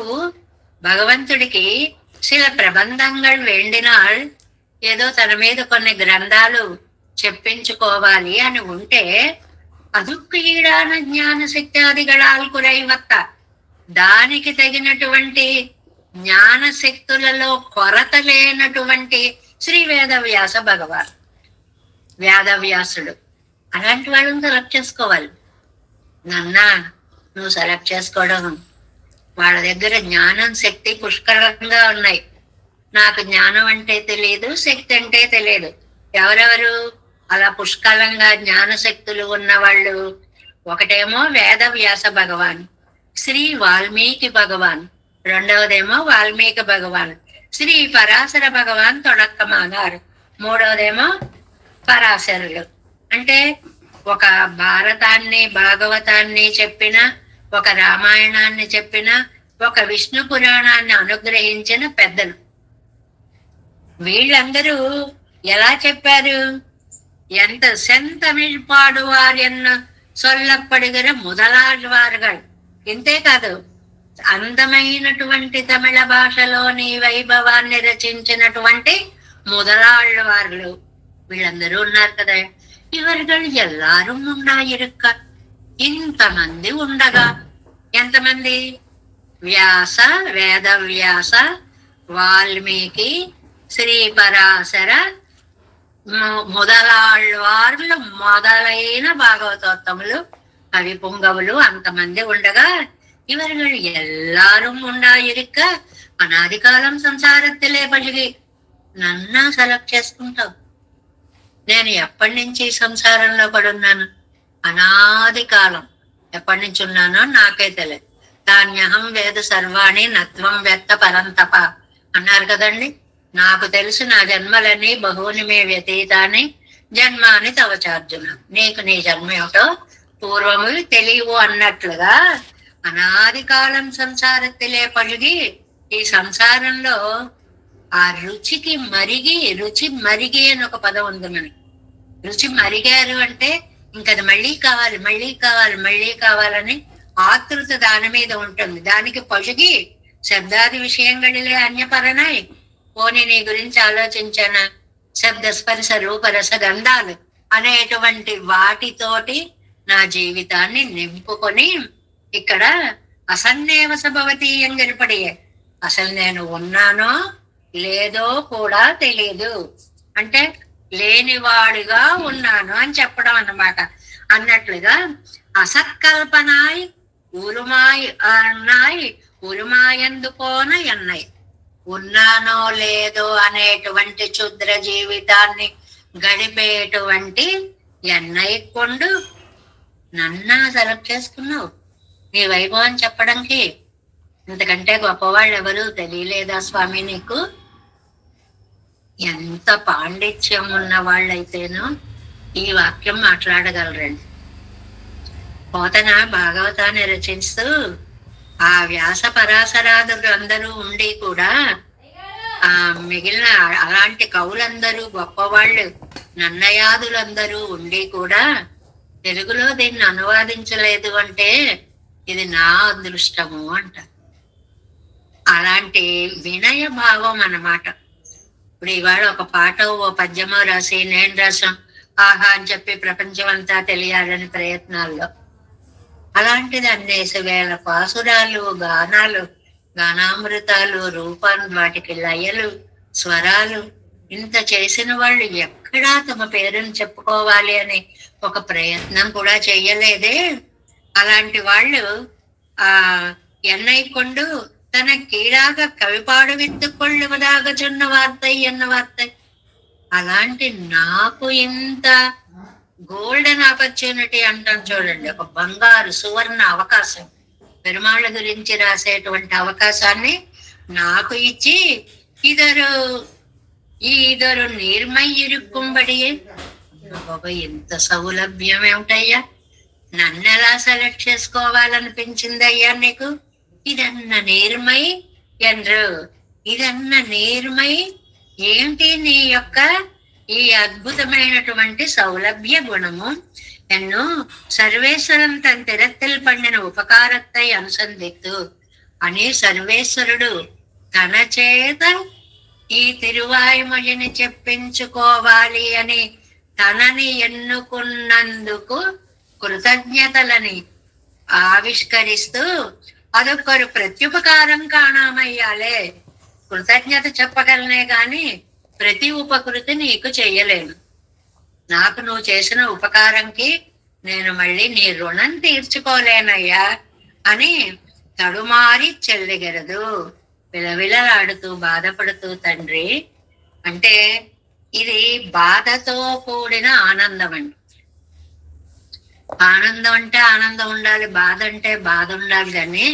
భగవంతుడికి சில பிரபந்தங்கள் வேண்டினால், ఏదో తన మీద కొన్ని గ్రంథాలు చెప్పించుకోవాలి అని ఉంటే, అదుక్కు ఈడాన జ్ఞాన శక్త్యాదిగళాల్ కురైవత్త, దానికి తగినటువంటి జ్ఞాన శక్తులలో కొరత లేనటువంటి శ్రీ వేదవ్యాస భగవాన్, వేదవ్యాసుడు. అలాంటి వాళ్ళని సెలెక్ట్ చేసుకోవాలి. నన్నా నువ్వు సెలెక్ట్ చేసుకోవడం, వాళ్ళ దగ్గర జ్ఞానం శక్తి పుష్కలంగా ఉన్నాయి. నాకు జ్ఞానం అంటే తెలియదు, శక్తి అంటే తెలియదు. ఎవరెవరు అలా పుష్కలంగా జ్ఞాన శక్తులు ఉన్న వాళ్ళు? ఒకటేమో వేదవ్యాస భగవాన్, శ్రీ వాల్మీకి భగవాన్. రెండవదేమో వాల్మీకి భగవాన్, శ్రీ పరాశర భగవాన్ తొడక్కమాగారు. మూడవదేమో పరాశరులు. అంటే ఒక భారతాన్ని భాగవతాన్ని చెప్పిన, ఒక రామాయణాన్ని చెప్పిన, ఒక విష్ణు పురాణాన్ని అనుగ్రహించిన పెద్దలు. వీళ్ళందరూ ఎలా చెప్పారు? ఎంత సెంతమిழ் పాడువార్ ఎన్న సొల్లప్పడిగర మొదలాళ్వారుகள். ఇంతేకాదు, అందమైనటువంటి తమిళ భాషలోని వైభవాన్ని రచించినటువంటి మొదలాళ్వార్లు వీళ్ళందరూ ఉన్నారు కదా. ఇవர்கள் எல்லாரும் ఉన్నాయిరుక్క. ఇంతమంది ఉండగా ఎంతమంది? వ్యాస, వేదవ్యాస, వాల్మీకి, శ్రీ పరాశర మొదలాళ్వార్లు మొదలైన భాగవతోత్తములు, కవి పుంగవులు అంతమంది ఉండగా ఇవர்கள் எல்லாரும் ఉండాయిరుక్క అనాది కాలం సంసారத்திலே పలిగి నన్ను సెలెక్ట్ చేసుకుంటావు. నేను ఎప్పటి నుంచి సంసారంలో పడున్నాను? అనాది కాలం. ఎప్పటి నుంచి ఉన్నానో నాకే తెలియదు. తాన్యహం వేద సర్వాణి నత్వం వ్యక్త పరంతప అన్నారు కదండి. నాకు తెలుసు నా జన్మలని బహుని మే వ్యతీతాన్ని జన్మాని తవచార్జున. నీకు నీ జన్మ ఏమిటో పూర్వము తెలియవు అన్నట్లుగా అనాది కాలం సంసారத்திலே పలిగి ఈ సంసారంలో ఆ రుచికి మరిగి, రుచి మరిగి అని ఒక పదం ఉంది మనకి. రుచి మరిగారు అంటే ఇంకది మళ్ళీ కావాలి, మళ్ళీ కావాలి, మళ్ళీ కావాలని ఆతృత దాని మీద ఉంటుంది. దానికి పొజిగి శబ్దాది విషయంగళిలే అన్యపరనాయి. పోనీ నీ గురించి ఆలోచించానా, శబ్ద స్పర్శ రూప రస గంధాలు అనేటువంటి వాటితోటి నా జీవితాన్ని నింపుకొని ఇక్కడ అసన్నేవ సభవతీయం గరిపడియే, అసలు నేను ఉన్నానో లేదో కూడా తెలియదు అంటే లేనివాడుగా ఉన్నాను అని చెప్పడం అన్నమాట. అన్నట్లుగా అసత్కల్పనాయ్ ఉరుమాయ్ అన్నాయ్ ఉరుమాయందుకోన ఎన్నయ్, ఉన్నానో లేదో అనేటువంటి క్షుద్ర జీవితాన్ని గడిపేటువంటి ఎన్నయ్య కొండు నన్నా సెలెక్ట్ చేసుకున్నావు నీ వైభవం చెప్పడానికి. ఇంతకంటే గొప్పవాళ్ళు ఎవరు తెలియలేదా స్వామి నీకు? ఎంత పాండిత్యం ఉన్న వాళ్ళైతేనో ఈ వాక్యం మాట్లాడగలరండి. పోతన భాగవతాన్ని రచిస్తూ ఆ వ్యాస పరాశరాదులు అందరూ ఉండి కూడా ఆ మిగిలిన అలాంటి కవులందరూ గొప్పవాళ్ళు నన్నయాదులందరూ ఉండి కూడా తెలుగులో దీన్ని అనువాదించలేదు అంటే ఇది నా అదృష్టము అంటారు. అలాంటి వినయ భావం అన్నమాట. ఇప్పుడు ఇవాళ ఒక పాట ఓ పద్యమో రాసి నేను రాసాం ఆహా అని చెప్పి ప్రపంచం అంతా తెలియాలని ప్రయత్నాల్లో, అలాంటిది అన్నేసి వేల పాసురాలు గానాలు గానామృతాలు రూపాలు వాటికి లయలు స్వరాలు ఇంత చేసిన వాళ్ళు ఎక్కడా తమ పేరుని చెప్పుకోవాలి అని ఒక ప్రయత్నం కూడా చెయ్యలేదే. అలాంటి వాళ్ళు ఆ ఎన్నయ్య కొండు తన కీడాగ కవిపాడు విత్తుకొళ్ళుదాగ చున్న వార్తై అన్న వార్తై. అలాంటి నాకు ఇంత గోల్డెన్ ఆపర్చునిటీ అంటాం చూడండి, ఒక బంగారు సువర్ణ అవకాశం, పెరుమాళ్ళ గురించి రాసేటువంటి అవకాశాన్ని నాకు ఇచ్చి ఇదరు నీర్మై ఇరుక్కుంబడియే. బాబా ఎంత సౌలభ్యం ఏమిటయ్యా, నన్ను ఎలా సెలెక్ట్ చేసుకోవాలనిపించిందయ్యా నీకు? ఇదన్న నేర్మై ఎండ్రు, ఇదన్న నేర్మై ఏంటి నీ యొక్క ఈ అద్భుతమైనటువంటి సౌలభ్య గుణము ఎన్ను సర్వేశ్వరం తన తిరత్తలు పండిన ఉపకారత్తై అనుసంధిత్తు అని సర్వేశ్వరుడు తన చేత ఈ తిరువాయుమొழிని చెప్పించుకోవాలి అని తనని ఎన్నుకున్నందుకు కృతజ్ఞతలని ఆవిష్కరిస్తూ అదొక్కరు ప్రత్యుపకారం కాణమయ్యాలే. కృతజ్ఞత చెప్పగలనే గాని ప్రతి ఉపకృతి నీకు చెయ్యలేను. నాకు నువ్వు చేసిన ఉపకారంకి నేను మళ్ళీ నీ రుణం తీర్చుకోలేనయ్యా అని తడుమారి చెల్లిగరదు విలవిలలాడుతూ బాధపడుతూ తండ్రి. అంటే ఇది బాధతో కూడిన ఆనందం అండి. ఆనందం అంటే ఆనందం ఉండాలి, బాధ అంటే బాధ ఉండాలి. కానీ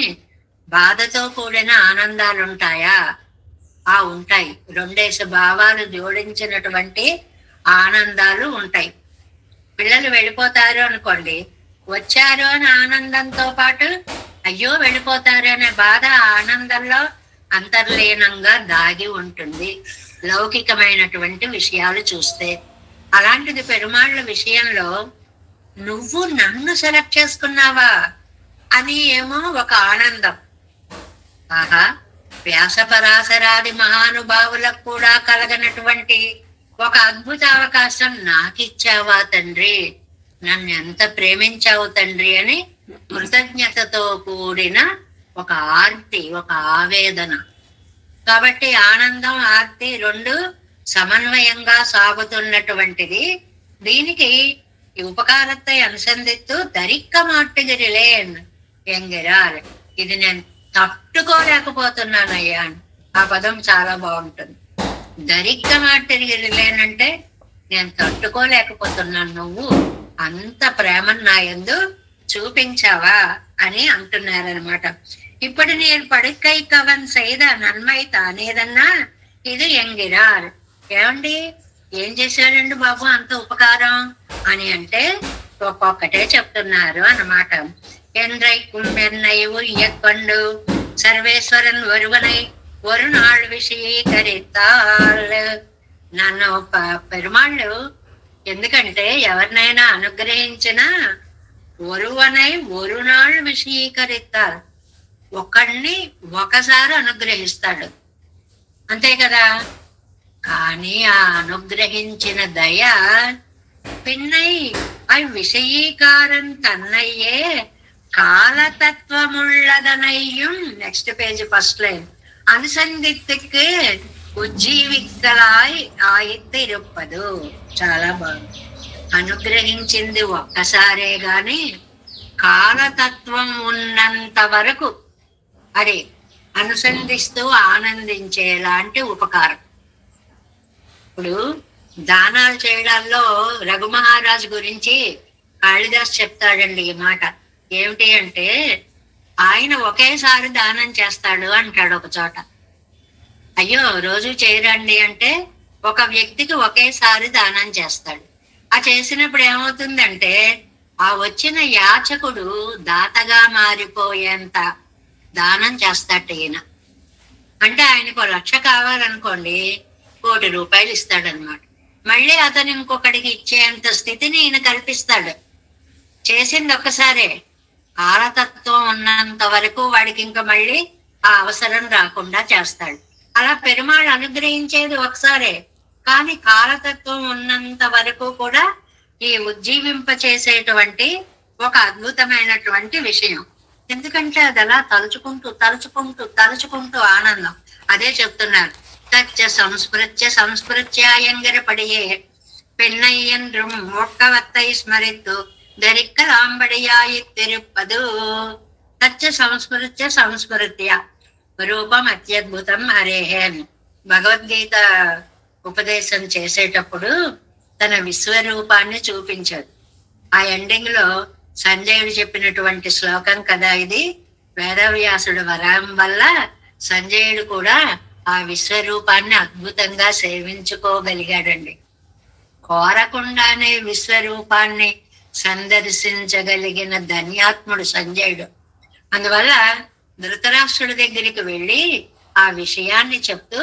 బాధతో కూడిన ఆనందాలు ఉంటాయా? ఉంటాయి. రెండేసి భావాలు జోడించినటువంటి ఆనందాలు ఉంటాయి. పిల్లలు వెళ్ళిపోతారు అనుకోండి, వచ్చారు అని ఆనందంతో పాటు అయ్యో వెళ్ళిపోతారు అనే బాధ ఆనందంలో అంతర్లీనంగా దాగి ఉంటుంది లౌకికమైనటువంటి విషయాలు చూస్తే. అలాంటిది పెరుమాళ్ళ విషయంలో నువ్వు నన్ను సెలెక్ట్ చేసుకున్నావా అని ఏమో ఒక ఆనందం. ఆహా, వ్యాసపరాశరాది మహానుభావులకు కూడా కలగనటువంటి ఒక అద్భుత అవకాశం నాకిచ్చావా తండ్రి, నన్ను ఎంత ప్రేమించావు తండ్రి అని కృతజ్ఞతతో కూడిన ఒక ఆర్తి, ఒక ఆవేదన. కాబట్టి ఆనందం ఆర్తి రెండు సమన్వయంగా సాగుతున్నటువంటిది. దీనికి ఈ ఉపకారத்தை అనుసంధిస్తూ దరిక్క మాట్టుగిరిలేన్ ఎంగిరాల్, ఇది నేను తట్టుకోలేకపోతున్నానయ్యా. ఆ పదం చాలా బాగుంటుంది. దరిక్క మాట్టుగిరిలేనంటే నేను తట్టుకోలేకపోతున్నాను, నువ్వు అంత ప్రేమను నా యందు చూపించావా అని అంటున్నారనమాట. ఇప్పుడు నేను పడుకై కవన్ సైద నన్మై తానేదన్నా ఇది ఎంగిరాల్. ఏమండి ఏం చేశాడండి బాబు అంత ఉపకారం అని అంటే ఒక్కొక్కటే చెప్తున్నారు అన్నమాట. ఎండ్రై కుమ్మెన్నయ్యు ఇయ్యకొండు సర్వేశ్వరన్ ఒరువనై ஒரு நாள் విషయీకరితాల్. నన్ను పెరుమాళ్ళు ఎందుకంటే ఎవరినైనా అనుగ్రహించినా ఒరువనై ఒరునాళ్ళు విషయీకరిస్తారు. ఒకడిని ఒకసారి అనుగ్రహిస్తాడు, అంతే కదా. కానీ ఆ అనుగ్రహించిన దయ పిన్నై అవి విషయీకారం తన్నయ్యే காலதத்துவமுள்ளதனையும் నెక్స్ట్ పేజ్ ఫస్ట్ లైన్ అనుసంధిத்துக்கு ఉజ్జీవికలాయ్ ఆయిత్తిరుప్పదు. చాలా బాగుంది. అనుగ్రహించింది ఒక్కసారే గాని కాలతత్వం ఉన్నంత వరకు అది అనుసంధిస్తూ ఆనందించేలాంటి ఉపకారం. ఇప్పుడు దానాలు చేయడాల్లో రఘుమహారాజు గురించి కాళిదాస్ చెప్తాడండి ఈ మాట. ఏమిటి అంటే, ఆయన ఒకేసారి దానం చేస్తాడు అంటాడు ఒక చోట. అయ్యో రోజు చేయరండి అంటే ఒక వ్యక్తికి ఒకేసారి దానం చేస్తాడు. ఆ చేసినప్పుడు ఏమవుతుందంటే ఆ వచ్చిన యాచకుడు దాతగా మారిపోయేంత దానం చేస్తాట ఈయన. అంటే ఆయనకు 1,00,000 కావాలనుకోండి, 1,00,00,000 రూపాయలు ఇస్తాడనమాట. మళ్ళీ అతను ఇంకొకడికి ఇచ్చేంత స్థితిని ఈయన కల్పిస్తాడు. చేసింది ఒక్కసారే, కాలతత్వం ఉన్నంత వరకు వాడికి ఇంకా మళ్ళీ ఆ అవసరం రాకుండా చేస్తాడు. అలా పెరుమాళ్ అనుగ్రహించేది ఒకసారే, కానీ కాలతత్వం ఉన్నంత వరకు కూడా ఈ ఉజ్జీవింప చేసేటువంటి ఒక అద్భుతమైనటువంటి విషయం. ఎందుకంటే అది అలా తలుచుకుంటూ తలుచుకుంటూ తలుచుకుంటూ ఆనందం. అదే చెప్తున్నారు. తచ్చ సంస్మృత్య సంస్మృత్యాయంగర పడియే పెన్నయ్యండ్రుం ఒక్కవత్తై స్మరిత్తు దరిక్కలాంబడియాయి తిరుపదు. తచ్చ సంస్మృత్య సంస్మృత్య రూపం అత్యద్భుతం హరేహేన్. భగవద్గీత ఉపదేశం చేసేటప్పుడు తన విశ్వరూపాన్ని చూపించాడు. ఆ ఎండింగ్ లో సంజయుడు చెప్పినటువంటి శ్లోకం కదా ఇది. వేదవ్యాసుడు వరం వల్ల సంజయుడు కూడా ఆ విశ్వరూపాన్ని అద్భుతంగా సేవించుకోగలిగాడండి. కోరకుండానే విశ్వరూపాన్ని సందర్శించగలిగిన ధన్యాత్ముడు సంజయుడు. అందువల్ల ధృతరాష్ట్రుడి దగ్గరికి వెళ్ళి ఆ విషయాన్ని చెప్తూ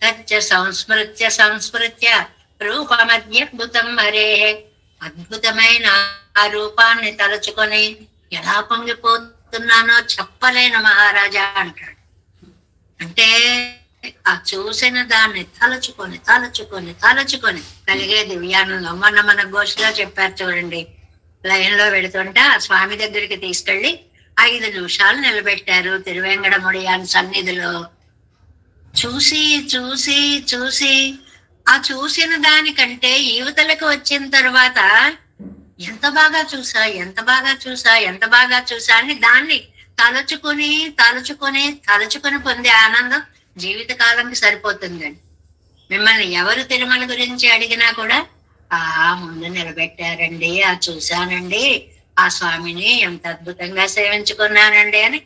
తచ్చ సంస్మృత్య సంస్మృత్య రూపమద్భుతం మరే, అద్భుతమైన ఆ రూపాన్ని తలుచుకొని ఎలా పొంగిపోతున్నానో చెప్పలేను మహారాజా అంటాడు. అంటే ఆ చూసిన దాన్ని తలుచుకొని తలుచుకొని తలుచుకొని కలిగే దివ్యానందం. మన గోష్ఠిలో చెప్పారు చూడండి, లైన్ లో వెళుతుంటే ఆ స్వామి దగ్గరికి తీసుకెళ్లి 5 నిమిషాలు నిలబెట్టారు తిరువేంకటముడియాన్ సన్నిధిలో. చూసి చూసి చూసి ఆ చూసిన దానికంటే యువతలకు వచ్చిన తర్వాత ఎంత బాగా చూసా ఎంత బాగా చూసా ఎంత బాగా చూసా అని దాన్ని తలుచుకుని తలుచుకుని తలుచుకుని పొందే ఆనందం జీవితకాలంకి సరిపోతుందండి. మిమ్మల్ని ఎవరు తిరుమల గురించి అడిగినా కూడా ముందు నిలబెట్టారండి, చూశానండి, ఆ స్వామిని ఎంత అద్భుతంగా సేవించుకున్నానండి అని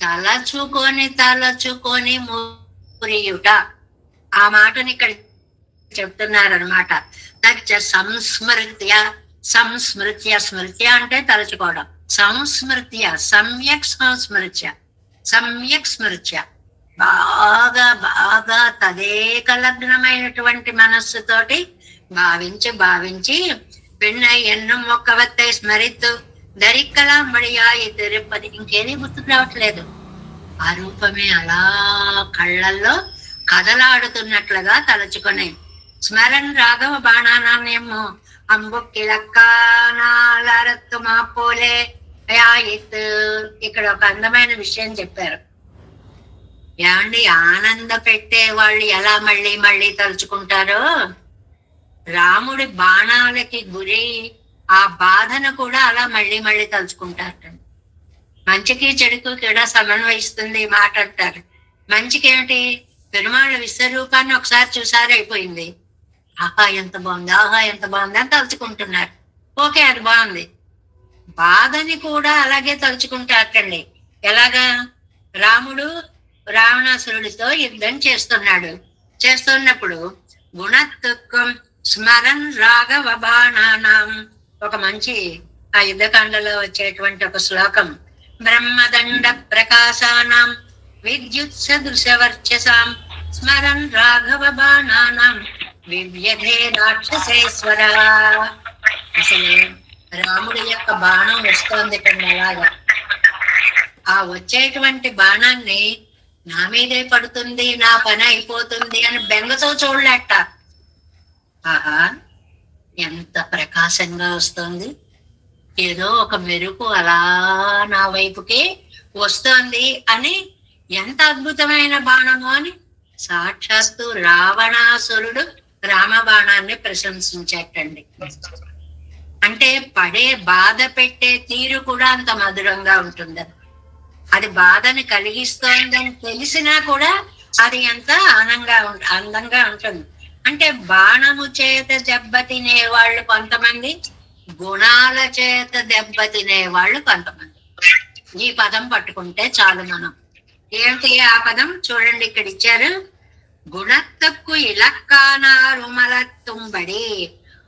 తలచుకొని తలచుకొని మురియుట. ఆ మాటని ఇక్కడ చెప్తున్నారనమాట. తచ్చ సంస్మృత్య సంస్మృత్య, స్మృత్య అంటే తలుచుకోవడం, సంస్మృత్య సమ్యక్ సంస్మృత్య సమ్యక్ స్మృత్య, బాగా బాగా తదేక లగ్నమైనటువంటి మనస్సుతోటి భావించి భావించి పెన్న ఎన్ను మొక్కవత్తై స్మరిత్తు దరిక్కలా మడియాయి తిరుపతి. ఇంకేమీ గుర్తుకు రావట్లేదు. ఆ రూపమే అలా కళ్ళల్లో కదలాడుతున్నట్లుగా తలుచుకొని స్మరణ రాఘవ బాణానాన్యము అంబుక్కిలక్కానాలరత్తు మా పోలే యాయిత్. ఇక్కడ ఒక అందమైన విషయం చెప్పారు. ఏమండి, ఆనంద పెట్టే వాళ్ళు ఎలా మళ్ళీ మళ్ళీ తలుచుకుంటారో, రాముడి బాణాలకి గురి ఆ బాధను కూడా అలా మళ్ళీ మళ్ళీ తలుచుకుంటారు. మంచికి చెడుకు కూడా సమన్వయిస్తుంది ఈ మాట అంటారు. మంచికి ఏమిటి, పెరుమాళ్ళ విశ్వరూపాన్ని ఒకసారి చూసారైపోయింది, ఆహా ఎంత బాగుంది, ఆహా ఎంత బాగుంది అని తలుచుకుంటున్నారు. ఓకే, అది బాగుంది. బాధని కూడా అలాగే తలుచుకుంటారండి. ఎలాగా, రాముడు రావణాసురుడితో యుద్ధం చేస్తున్నప్పుడు గుణత్వం స్మరన్ రాఘవ బాణానాం, ఒక మంచి ఆ యుద్ధకాండలో వచ్చేటువంటి ఒక శ్లోకం, బ్రహ్మదండ ప్రకాశానాం విద్యుత్ సదృశవర్చసాం స్మరన్ రాఘవ బాణానాం వివ్యధే రాక్షసేశ్వర. అసలు రాముడి యొక్క బాణం వస్తోంది కండి. అలాగా ఆ వచ్చేటువంటి బాణాన్ని నా మీదే పడుతుంది, నా పని అయిపోతుంది అని బెంగతో చూడలేట. ఆహా, ఎంత ప్రకాశంగా వస్తుంది, ఏదో ఒక మెరుపు అలా నా వైపుకి వస్తోంది అని, ఎంత అద్భుతమైన బాణము అని సాక్షాత్తు రావణాసురుడు రామబాణాన్ని ప్రశంసించేటండి. అంటే పడే బాధ పెట్టే తీరు కూడా అంత మధురంగా ఉంటుంది. అది బాధని కలిగిస్తోందని తెలిసినా కూడా అది ఎంత అందంగా ఉంటుంది. అంటే బాణము చేత దెబ్బతినే వాళ్ళు కొంతమంది, గుణాల చేత దెబ్బతినే వాళ్ళు కొంతమంది. ఈ పదం పట్టుకుంటే చాలు మనం. ఏంటి ఆ పదం చూడండి, ఇక్కడ ఇచ్చారు. குணத்துக்கு இலக்கானார் உமலத்தும்படி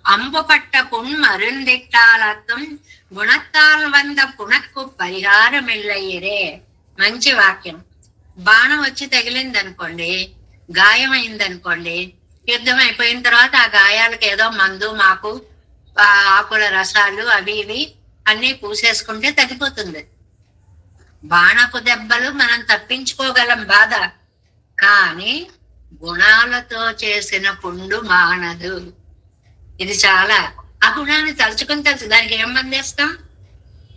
அம்புபட்ட புண் மருந்திட்டாலத்தும் గుణత్తాల్ వంద పునక్కు పరిహారమిల్లయ్యరే. మంచి వాక్యం. బాణం వచ్చి తగిలింది అనుకోండి, గాయం అయిందనుకోండి, యుద్ధం అయిపోయిన తర్వాత ఆ గాయాలకు ఏదో మందు మాకు ఆకుల రసాలు అవి ఇవి అన్ని పూసేసుకుంటే తగ్గిపోతుంది. బాణపు దెబ్బలు మనం తప్పించుకోగలం బాధ, కానీ గుణాలతో చేసిన పుండు మానదు. ఇది చాలా, ఆ గుణాన్ని తలుచుకుని దానికి ఏం మందేస్తాం,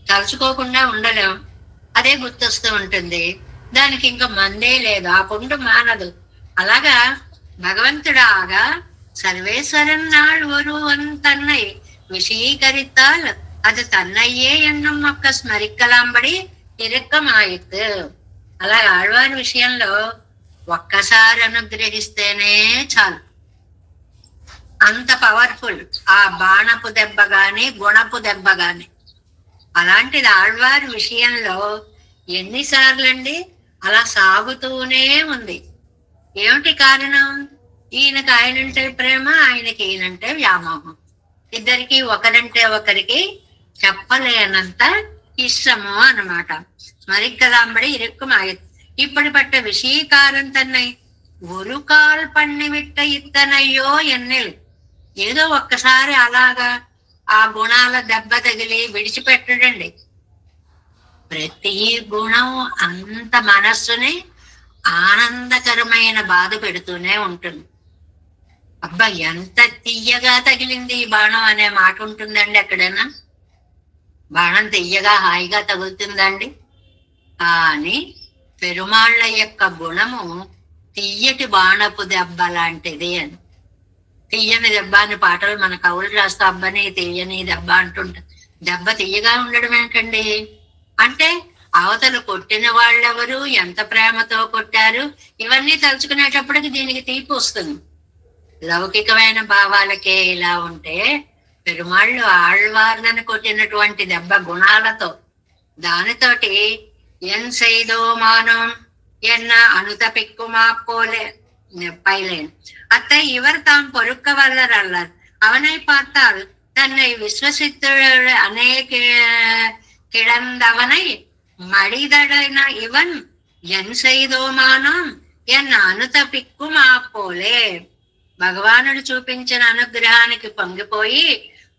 తలుచుకోకుండా ఉండలేం, అదే గుర్తొస్తూ ఉంటుంది, దానికి ఇంకా మందే లేదు, ఆ పుండు మానదు. అలాగా భగవంతుడాగా సర్వేశ్వరన్ నాள் ஒருவன் தன்னை விஷீகரித்தால் அது தன்னையே என்னும் ఒక్క స్మరికలాంబడి ఇరుక్కమాయిత్తు. అలా ఆళ్వారి విషయంలో ఒక్కసారి అనుగ్రహిస్తేనే చాలు, అంత పవర్ఫుల్ ఆ బాణపు దెబ్బ గాని గుణపు దెబ్బ గాని. అలాంటిది ఆళ్వారి విషయంలో ఎన్నిసార్లండి అలా సాగుతూనే ఉంది. ఏమిటి కారణం? ఈయనకి ఆయనంటే ప్రేమ, ఆయనకి ఈయనంటే వ్యామోహం. ఇద్దరికి ఒకరంటే ఒకరికి చెప్పలేనంత ఇష్టము అన్నమాట. స్మరికదాంబడి ఇరుక్కుమాయి இப்படிப்பட்ட விஷயக்காரன் தன்னை ஒரு கால் பண்ணி விட்ட ఇత్తనయ్యో ఎన్నెలు. ఏదో ఒక్కసారి అలాగా ఆ గుణాల దెబ్బ తగిలి విడిచిపెట్టడండి. ప్రతి గుణం అంత మనస్సుని ఆనందకరమైన బాధ పెడుతూనే ఉంటుంది. అబ్బా ఎంత తీయగా తగిలింది ఈ బాణం అనే మాట ఉంటుందండి ఎక్కడైనా? బాణం తీయగా హాయిగా తగులుతుందండి. కానీ పెరుమాళ్ళ యొక్క గుణము తీయటి బాణపు దెబ్బ లాంటిది అని. తీయని దెబ్బ అని పాటలు మన కవులు రాస్తా, అబ్బని తీయని దెబ్బ అంటుంటారు. దెబ్బ తీయగా ఉండడం ఏంటండి? అంటే అవతల కొట్టిన వాళ్ళెవరు, ఎంత ప్రేమతో కొట్టారు, ఇవన్నీ తలుచుకునేటప్పటికి దీనికి తీపి వస్తుంది. లౌకికమైన భావాలకే ఇలా ఉంటే పెరుమాళ్ళు ఆళ్వార్లను కొట్టినటువంటి దెబ్బ గుణాలతో, దానితోటి என் செய்தோமானோம் என்ன அனுதபிக்குமா போல பைலேன் அத்தை இவர் தாம் பொறுக்க வல்லர் அல்லர். அவனை பார்த்தால் தன்னை விஸ்வசித்து அநேக கிடந்தவனை மடிதடன இவன் என் செய்தோమానోం ఎన్ అనుతపిక్కుమా పోలే. భగవానుడు చూపించిన అనుగ్రహానికి పొంగిపోయి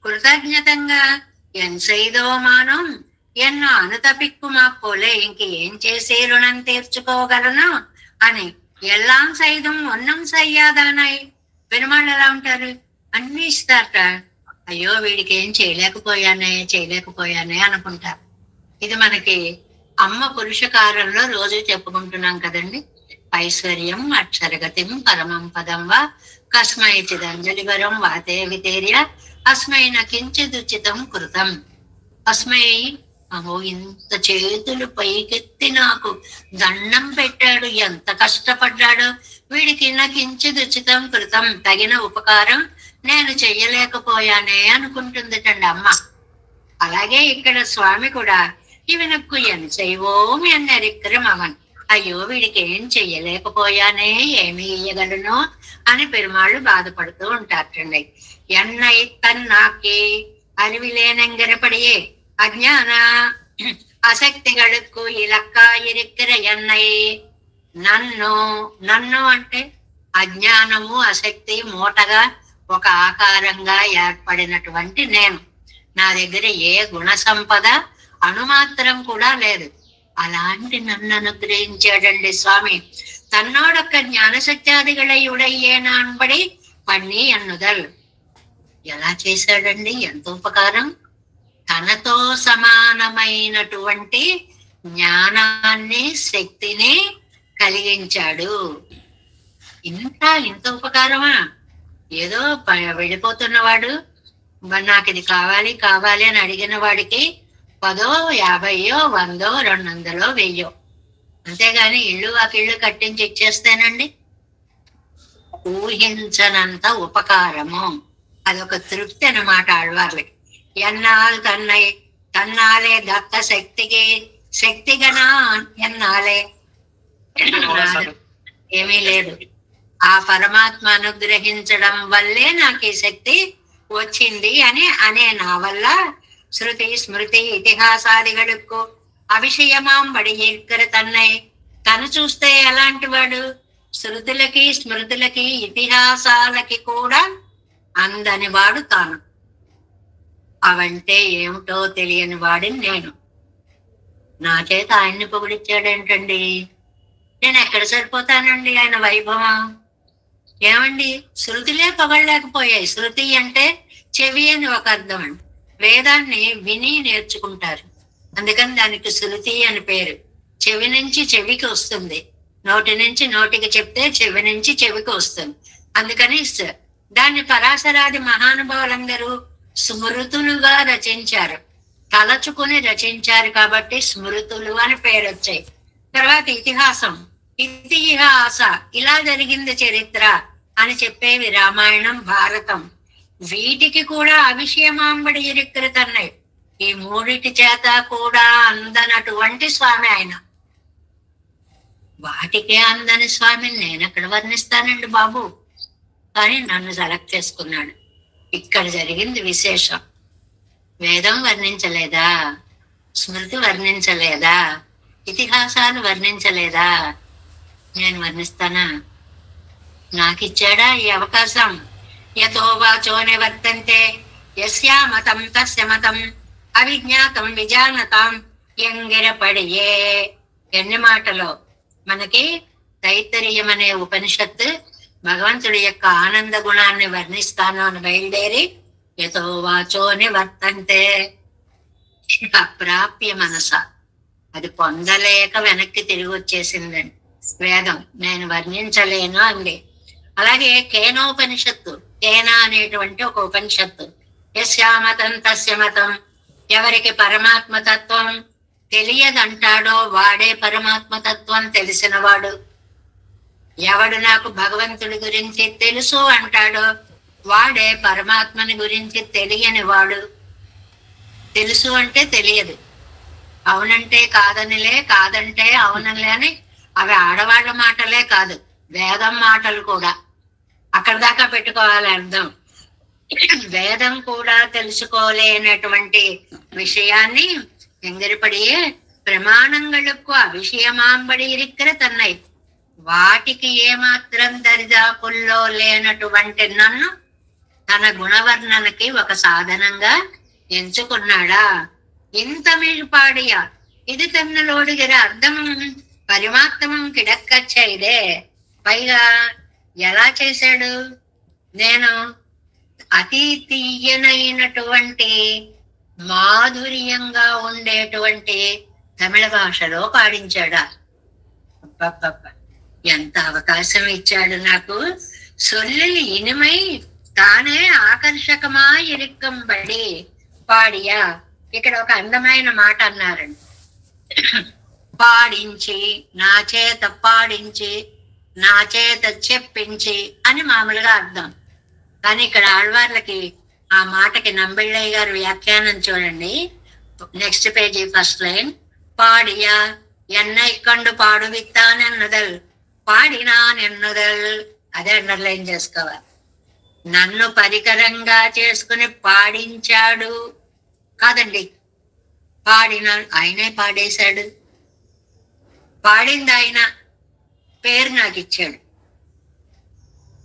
కృతజ్ఞతంగా ఎన్ செய்தோமாనోం ఎన్నో అనుతపిక్కుమా పోలే, ఇంక ఏం చేసి రుణం తీర్చుకోగలను అని ఎల్లాం సైతం ఒన్నం సయ్యాదానాయి. పెరుమాళ్ళు ఎలా ఉంటారు? అన్ని ఇస్తారట. అయ్యో వీడికి ఏం చేయలేకపోయానే అనుకుంటారు. ఇది మనకి అమ్మ పురుషకారంలో రోజు చెప్పుకుంటున్నాం కదండి. ఐశ్వర్యం అక్షరగతిం పరమం పదం వా కస్మై చిదంజలి వరం వాతే వితేర్య అస్మై నకించిదుచితం కృతం. అస్మై, అహో ఇంత చేతులు పైకెత్తి నాకు దండం పెట్టాడు, ఎంత కష్టపడ్డాడు, వీడికి నకించిదుచితం కృతం, తగిన ఉపకారం నేను చెయ్యలేకపోయానే అనుకుంటుందిటండి అమ్మ. అలాగే ఇక్కడ స్వామి కూడా ఇవనకు ఎన్ చేయవోం ఎన్నరిక్రమవన్, అయ్యో వీడికి ఏం చెయ్యలేకపోయానే, ఏమి ఇయ్యగలను అని పెరుమాళ్ళు బాధపడుతూ ఉంటారటండి. ఎన్నై తన్నాకి அறிவிலேனெங்கிறபடியே அஜ்ஞான అశక్తిகளுக்கு ఇలక్కాయిరిక్కిర ఎన్నై. నన్ను అంటే అజ్ఞానము అశక్తి మూటగా ఒక ఆకారంగా ఏర్పడినటువంటి నేను. నా దగ్గర ఏ గుణ సంపద అణుమాత్రం కూడా లేదు. అలాంటి నన్ను అనుగ్రహించాడండి స్వామి. తన్నోడొక్క జ్ఞానసత్యాదిகளை ఉడయ్యేన అనబడి పన్ని అన్నుదల్. ఎలా చేశాడండి, ఎంత ఉపకారం! తనతో సమానమైనటువంటి జ్ఞానాన్ని, శక్తిని కలిగించాడు. ఇంత ఉపకారమా? ఏదో వెళ్ళిపోతున్నవాడు నాకు ఇది కావాలి కావాలి అని అడిగిన వాడికి 10, 50, 100, 200, 1000, అంతేగాని ఇళ్ళు వాకిళ్ళు కట్టించి ఇచ్చేస్తేనండి. ఊహించనంత ఉపకారము. అదొక తృప్తి అన్నమాట ఆళ్వార్లకి. ఎన్నాళ్ళు తన్నాలే దత్త శక్తికి శక్తిగనా ఎన్నాలే. ఏమీ లేదు, ఆ పరమాత్మ అనుగ్రహించడం వల్లే నాకు ఈ శక్తి వచ్చింది అనే నా వల్ల శృతి స్మృతి ఇతిహాసాదిగడుకు అవిషయమాం బడియర్కర తన్నై. తను చూస్తే ఎలాంటి వాడు? శృతులకి స్మృతులకి ఇతిహాసాలకి కూడా అందని వాడు తాను. అవంటే ఏమిటో తెలియని వాడిని నేను. నా చేత ఆయన్ని పొగిడిచ్చాడేంటండి? నేను ఎక్కడ సరిపోతానండి ఆయన వైభవం? ఏమండి, శృతులే పొగడలేకపోయాయి. శృతి అంటే చెవి అని ఒక అర్థం అండి. వేదాన్ని విని నేర్చుకుంటారు, అందుకని దానికి శృతి అని పేరు. చెవి నుంచి చెవికి వస్తుంది, నోటి నుంచి నోటికి చెప్తే చెవి నుంచి చెవికి వస్తుంది. అందుకని దాన్ని పరాశరాది మహానుభావులందరూ స్మృతులుగా రచించారు, తలచుకుని రచించారు కాబట్టి స్మృతులు అని పేరు వచ్చాయి. తర్వాత ఇతిహాసం, ఇతిహాస ఇలా జరిగింది చరిత్ర అని చెప్పేవి రామాయణం, భారతం. వీటికి కూడా అవిషయమాంబడి ఇరిక్కరుతున్నాయి. ఈ మూడిటి చేత కూడా అందనటువంటి స్వామి ఆయన. వాటికే అందని స్వామిని నేను ఎక్కడ వర్ణిస్తానండి బాబు? కానీ నన్ను సెలెక్ట్ చేసుకున్నాడు. ఇక్కడ జరిగింది విశేషం. వేదం వర్ణించలేదా? స్మృతి వర్ణించలేదా? ఇతిహాసాలు వర్ణించలేదా? నేను వర్ణిస్తానా? నాకిచ్చాడా ఈ అవకాశం? యతో వాచో నివర్తంతే యస్యామతం తస్య మతం అవిజ్ఞాతం విజానతాం ఎంగిరపడియే. ఎన్ని మాటలో మనకి తైత్తరీయం అనే ఉపనిషత్తు భగవంతుడి యొక్క ఆనంద గుణాన్ని వర్ణిస్తాను అని బయలుదేరి యతో వాచో నివర్తంతే అప్రాప్య మనస, అది పొందలేక వెనక్కి తిరిగి వచ్చేసిందండి వేదం. నేను వర్ణించలేను అంది. అలాగే కేనోపనిషత్తు, కేన అనేటువంటి ఒక ఉపనిషత్తు, యస్యామతం తస్య మతం, ఎవరికి పరమాత్మ తత్వం తెలియదంటాడో వాడే పరమాత్మ తత్వం తెలిసినవాడు. ఎవడు నాకు భగవంతుడి గురించి తెలుసు అంటాడో వాడే పరమాత్మని గురించి తెలియని వాడు. తెలుసు అంటే తెలియదు, అవునంటే కాదనిలే, కాదంటే అవునలే అని అవి ఆడవాళ్ళ మాటలే కాదు, వేదం మాటలు కూడా. అక్కడ దాకా పెట్టుకోవాలి అర్థం. వేదం కూడా తెలుసుకోలేనటువంటి విషయాన్ని ఎంగిరిపడియే ప్రమాణంగళకు అవిషయమాంబడి ఇరిక్కర తన్నై. వాటికి ఏమాత్రం దరిదాపుల్లో లేనటువంటి నన్ను తన గుణవర్ణనకి ఒక సాధనంగా ఎంచుకున్నాడా? ఇంత మీరు పాడియా ఇది తన్నలోడిగిర అర్థం పరిమాత్మం కిడక్కచ్చైదే. పైగా ఎలా చేశాడు? నేను అతి తీయనైనటువంటి మాధుర్యంగా ఉండేటువంటి తమిళ భాషలో పాడించాడా? ఎంత అవకాశం ఇచ్చాడు నాకు. సొల్లిల్ ఇనిమై తానే ఆకర్షకమా ఇరుక్కంబడి పాడియా. ఇక్కడ ఒక అందమైన మాట అన్నారండి, పాడించి, నా చేత పాడించి, నా చేత చెప్పించి అని మామూలుగా అర్థం. కానీ ఇక్కడ ఆళ్వార్లకి ఆ మాటకి నంబిళ్ళయ్య గారు వ్యాఖ్యానం చూడండి, next page first line. పాడియా Yennai కండు పాడు విత్తానెన్నదల్ పాడినానెన్నదల్, అదే అండర్లైన్ చేసుకోవాలి. నన్ను పరికరంగా చేసుకుని పాడించాడు కాదండి, పాడిన ఆయనే పాడేశాడు. పాడింది ఆయన, పేరు నాకు ఇచ్చాడు.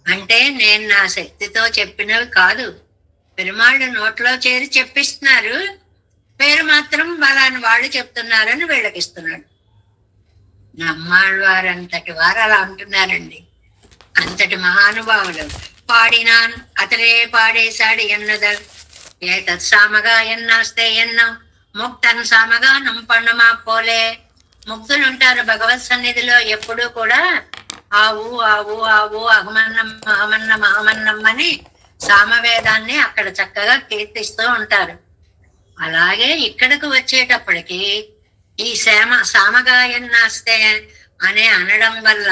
అంటే నేను నా శక్తితో చెప్పినవి కాదు, పెరుమాళ్ళు నోట్లో చేరి చెప్పిస్తున్నారు, పేరు మాత్రం బలాన్ని వాళ్ళు చెప్తున్నారని వీళ్ళకిస్తున్నాడు. నమ్మాళ్ళవారు అంతటి వారు అలా అంటున్నారండి. అంతటి మహానుభావులు. పాడినాన్ అతడే పాడేశాడు ఎన్నదల్ ఏ తత్సామగా ఎన్నాస్తే ఎన్నం ముక్తన్ సామగా నంపండమా పోలే. ముక్తులు ఉంటారు భగవత్ సన్నిధిలో ఎప్పుడూ కూడా ఆవు ఆవు ఆవు అహమన్నం అహమన్నం అహమన్నం అని సామవేదాన్ని అక్కడ చక్కగా కీర్తిస్తూ ఉంటారు. అలాగే ఇక్కడకు వచ్చేటప్పటికి ఈ సామగాయన్నాస్తే అనే అనడం వల్ల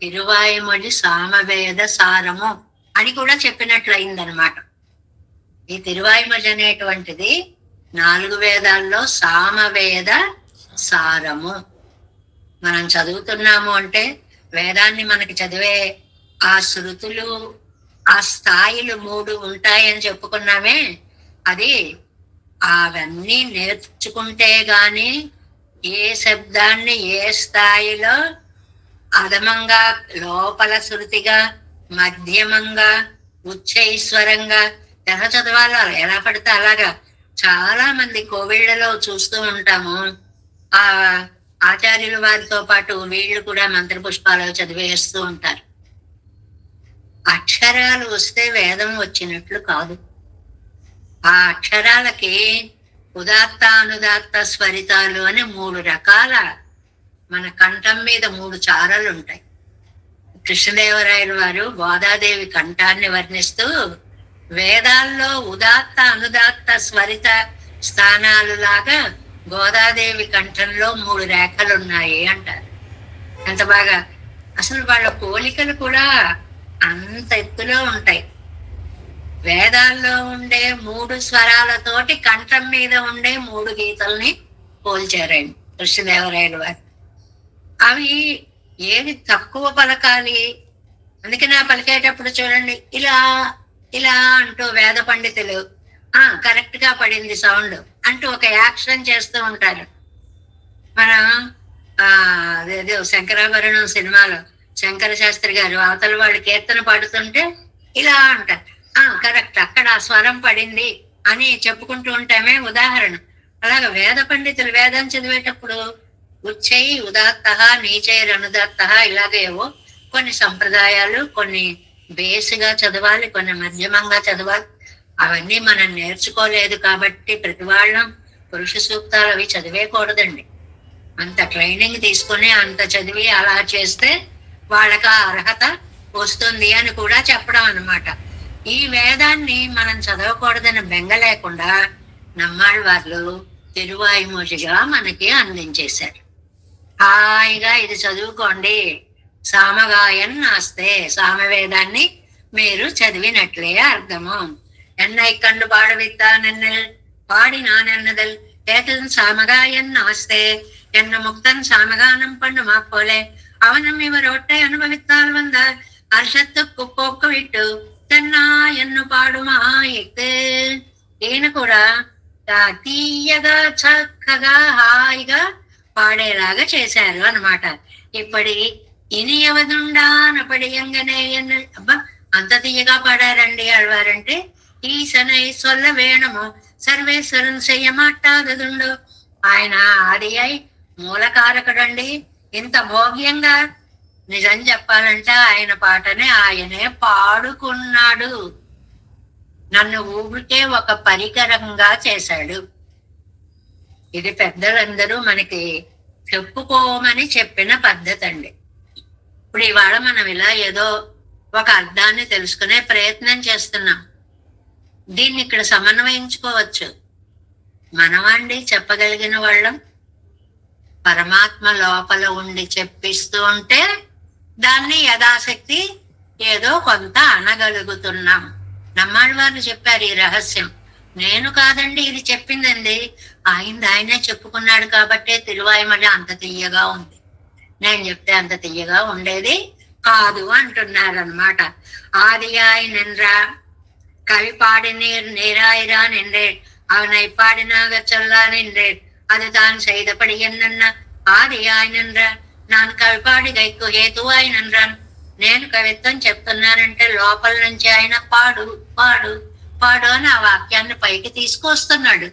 తిరువాయిమొഴി సామవేద సారము అని కూడా చెప్పినట్లయిందనమాట. ఈ తిరువాయిమొഴి అనేటువంటిది 4 వేదాల్లో సామవేద సారము. మనం చదువుతున్నాము అంటే వేదాన్ని మనకి చదివే ఆ శృతులు ఆ స్థాయిలు 3 ఉంటాయని చెప్పుకున్నామే. అది అవన్నీ నేర్చుకుంటే గాని ఏ శబ్దాన్ని ఏ స్థాయిలో అధమంగా లోపల శృతిగా మధ్యమంగా ఉచ్చైశ్వరంగా ఎలా చదవాలో ఎలా పడితే అలాగా. చాలా మంది కోవిళ్లలో చూస్తూ ఉంటాము, ఆ ఆచార్యుల వారితో పాటు వీళ్ళు కూడా మంత్రపుష్పాలు చదివేస్తూ ఉంటారు. అక్షరాలు వస్తే వేదం వచ్చినట్లు కాదు. ఆ అక్షరాలకి ఉదాత్త అనుదాత్త స్వరితాలు అని 3 రకాల మన కంఠం మీద 3 చారలు ఉంటాయి. కృష్ణదేవరాయల వారు గోదాదేవి కంఠాన్ని వర్ణిస్తూ వేదాల్లో ఉదాత్త అనుదాత్త స్వరిత స్థానాలు లాగా గోదాదేవి కంఠంలో 3 రేఖలు ఉన్నాయి అంటారు. ఎంత బాగా అసలు వాళ్ళ పోలికలు కూడా అంత ఎత్తులో ఉంటాయి. వేదాల్లో ఉండే 3 స్వరాలతోటి కంఠం మీద ఉండే 3 గీతల్ని పోల్చారండి కృష్ణదేవరాయల వారు. అవి ఏది తక్కువ పలకాలి, అందుకే నా పలికేటప్పుడు చూడండి ఇలా ఇలా అంటూ వేద పండితులు కరెక్ట్ గా పడింది సౌండ్ అంటూ ఒక యాక్షన్ చేస్తూ ఉంటారు. మన అదేదో శంకరాభరణం సినిమాలో శంకర శాస్త్రి గారు అవతల వాళ్ళు కీర్తన పాడుతుంటే ఇలా అంటారు, కరెక్ట్ అక్కడ ఆ స్వరం పడింది అని చెప్పుకుంటూ ఉంటామే ఉదాహరణ. అలాగే వేద పండితులు వేదం చదివేటప్పుడు ఉచ్చై ఉదాత్త నీచైర్ అనుదాత్త ఇలాగేవో కొన్ని సంప్రదాయాలు, కొన్ని బేస్గా చదవాలి, కొన్ని మధ్యమంగా చదవాలి. అవన్నీ మనం నేర్చుకోలేదు కాబట్టి ప్రతి వాళ్ళం పురుష సూక్తాలు అవి చదివేయకూడదండి. అంత ట్రైనింగ్ తీసుకొని అంత చదివి అలా చేస్తే వాళ్ళకి ఆ అర్హత వస్తుంది అని కూడా చెప్పడం అన్నమాట. ఈ వేదాన్ని మనం చదవకూడదని బెంగ లేకుండా నమ్మాళ్ళ వాళ్ళు తిరువాయిమొழிగా మనకి అందించేశారు. హాయిగా ఇది చదువుకోండి, సామగాయన్ నాస్తే సామవేదాన్ని మీరు చదివినట్లే అర్థము. ఎన్నై కండు పాడవిత్తానెన్నెల్ పాడినానెన్నదల్ ఏతన్ సామగాయన్ నాస్తే ఎన్న ముక్తన్ సామగానం పండు మాప్పోలే அவனும் இவர் ஒட்டை அனுபவித்தால் வந்த హర్షత్తుకు కుక్కొక్క విట్టు తన్నా ఎన్ను పాడుమా ఎక్తే. ఈయన కూడా తీయగా చక్కగా హాయిగా పాడేలాగా చేశారు అన్నమాట. ఇప్పటి ఇనియవదుండానపడి ఎంగనే అబ్బా అంత తీయగా పాడారండి ఆళ్వారంటే. ఈసనై సొల్ల వేణము సర్వేశ్వరుని చెయ్యమాటాదదుండు. ఆయన ఆది అయి మూలకారకుడండి. ఇంత భోగ్యంగా నిజం చెప్పాలంటే ఆయన పాటనే ఆయనే పాడుకున్నాడు. నన్ను ఊరికే ఒక పరికరంగా చేశాడు. ఇది పెద్దలందరూ మనకి చెప్పుకోమని చెప్పిన పద్ధతి అండి. ఇప్పుడు ఇవాళ మనం ఇలా ఏదో ఒక అర్థాన్ని తెలుసుకునే ప్రయత్నం చేస్తున్నాం. దీన్ని ఇక్కడ సమన్వయించుకోవచ్చు. మనమండి చెప్పగలిగిన వాళ్ళం. పరమాత్మ లోపల ఉండి చెప్పిస్తూ ఉంటే దాన్ని యథాశక్తి ఏదో కొంత అనగలుగుతున్నాం. నమ్మాళ్ళ వారు చెప్పారు ఈ రహస్యం. నేను కాదండి ఇది చెప్పిందండి, ఆయనే చెప్పుకున్నాడు కాబట్టే తిరువాయిమొഴి అంత తీయగా ఉంది. నేను చెప్తే అంత తీయగా ఉండేది కాదు అంటున్నారు అనమాట. ఆదియాయి నిన్రా కవి పాడి నీరాయిరా నిండే அவனை பாடினாக சொல்லா நின்றேன் அது தான் செய்தபடி என்னென்ன ఆదియాయి నిన్ర నాన్ కవి పాడి గైకు హేతువాయి నిన్రాన్. నేను కవిత్వం చెప్తున్నానంటే లోపల నుంచి ఆయన పాడు పాడు పాడు అని ఆ వాక్యాన్ని పైకి తీసుకొస్తున్నాడు.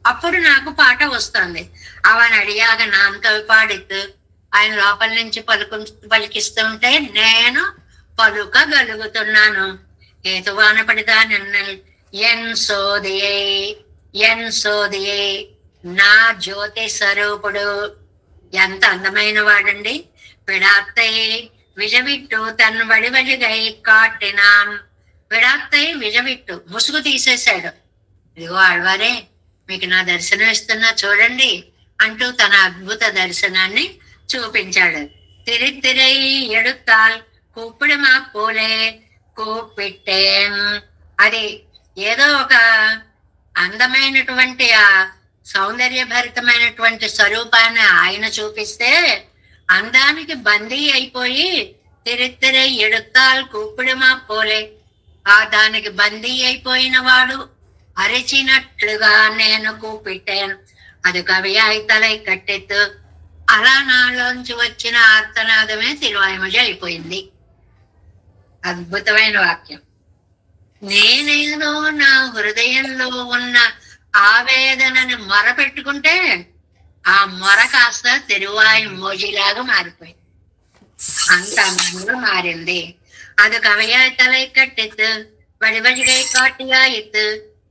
అప్పుడు నాకు పాట వస్తుంది. అవన్ అడియాగ నాన్ కవి పాడితూ ఆయన లోపల నుంచి పలికిస్తుంటే నేను పలుకగలుగుతున్నాను. ఏతువాన పడిదా నిన్న ఎన్ సోదియే నా జ్యోతి స్వరూపుడు. ఎంత అందమైన వాడండి. విడాత్తయ్య విజవిట్టు తను వడివడిగై కాటినాం. విడాత్తయ్య విజవిట్టు ముసుగు తీసేశాడు. ఇదిగో ఆళ్వారే మీకు నా దర్శనం ఇస్తున్నా చూడండి అంటూ తన అద్భుత దర్శనాన్ని చూపించాడు. తిరితిరై ఎడుతాల్ కూపిడి మా పూలే కూపిట్టేం. అది ఏదో ఒక అందమైనటువంటి ఆ సౌందర్యభరితమైనటువంటి స్వరూపాన్ని ఆయన చూపిస్తే అందానికి బందీ అయిపోయి తిరితిరై ఎడుతాల్ కూపిడి మా పూలే, ఆ దానికి బందీ అయిపోయిన వాడు అరిచినట్లుగా నేను కూపిట్టాను. అది కవియాయి తలై కట్టెత్తు. అలా నాలోంచి వచ్చిన ఆర్తనాదమే తిరువాయిమొഴി అయిపోయింది. అద్భుతమైన వాక్యం. నేనేదో నా హృదయంలో ఉన్న ఆవేదనని మొరపెట్టుకుంటే ఆ మొర కాస్త తిరువాయిమొഴിలాగా మారిపోయింది. అంత అందంగా మారింది. అది కవియాయి తలై కట్టెత్తు వడివడిగై కాటియాయిత్తు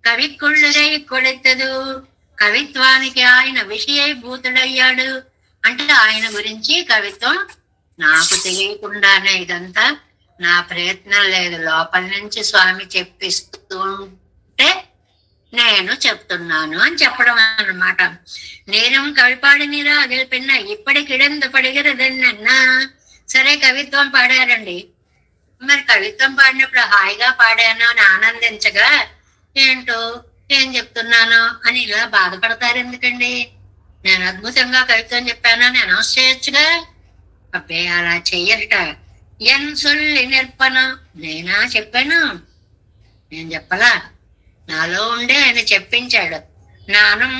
కవిక్కుళ్ళురై కొడెత్తదు. కవిత్వానికి ఆయన విషయభూతుడయ్యాడు. అంటే ఆయన గురించి కవిత్వం నాకు తెలియకుండానే, ఇదంతా నా ప్రయత్నం లేదు, లోపల నుంచి స్వామి చెప్పిస్తూ ఉంటే నేను చెప్తున్నాను అని చెప్పడం అన్నమాట. నేరం కవిపాడి నీరా గెలిపిన ఇప్పటికిడెందు పడిగిరదన్నా. సరే కవిత్వం పాడారండి, మరి కవిత్వం పాడినప్పుడు హాయిగా పాడాను అని ఆనందించగా ఏంటో ఏం చెప్తున్నాను అని ఇలా బాధపడతారు ఎందుకండి? నేను అద్భుతంగా కవిత్వం చెప్పాను అని అనౌన్స్ చేయొచ్చుగా. అబ్బే అలా చెయ్యరట. ఎన్ సొల్లి నిర్పణ నేనా చెప్పాను? నేను చెప్పలా, నాలో ఉండే ఆయన చెప్పించాడు. నానం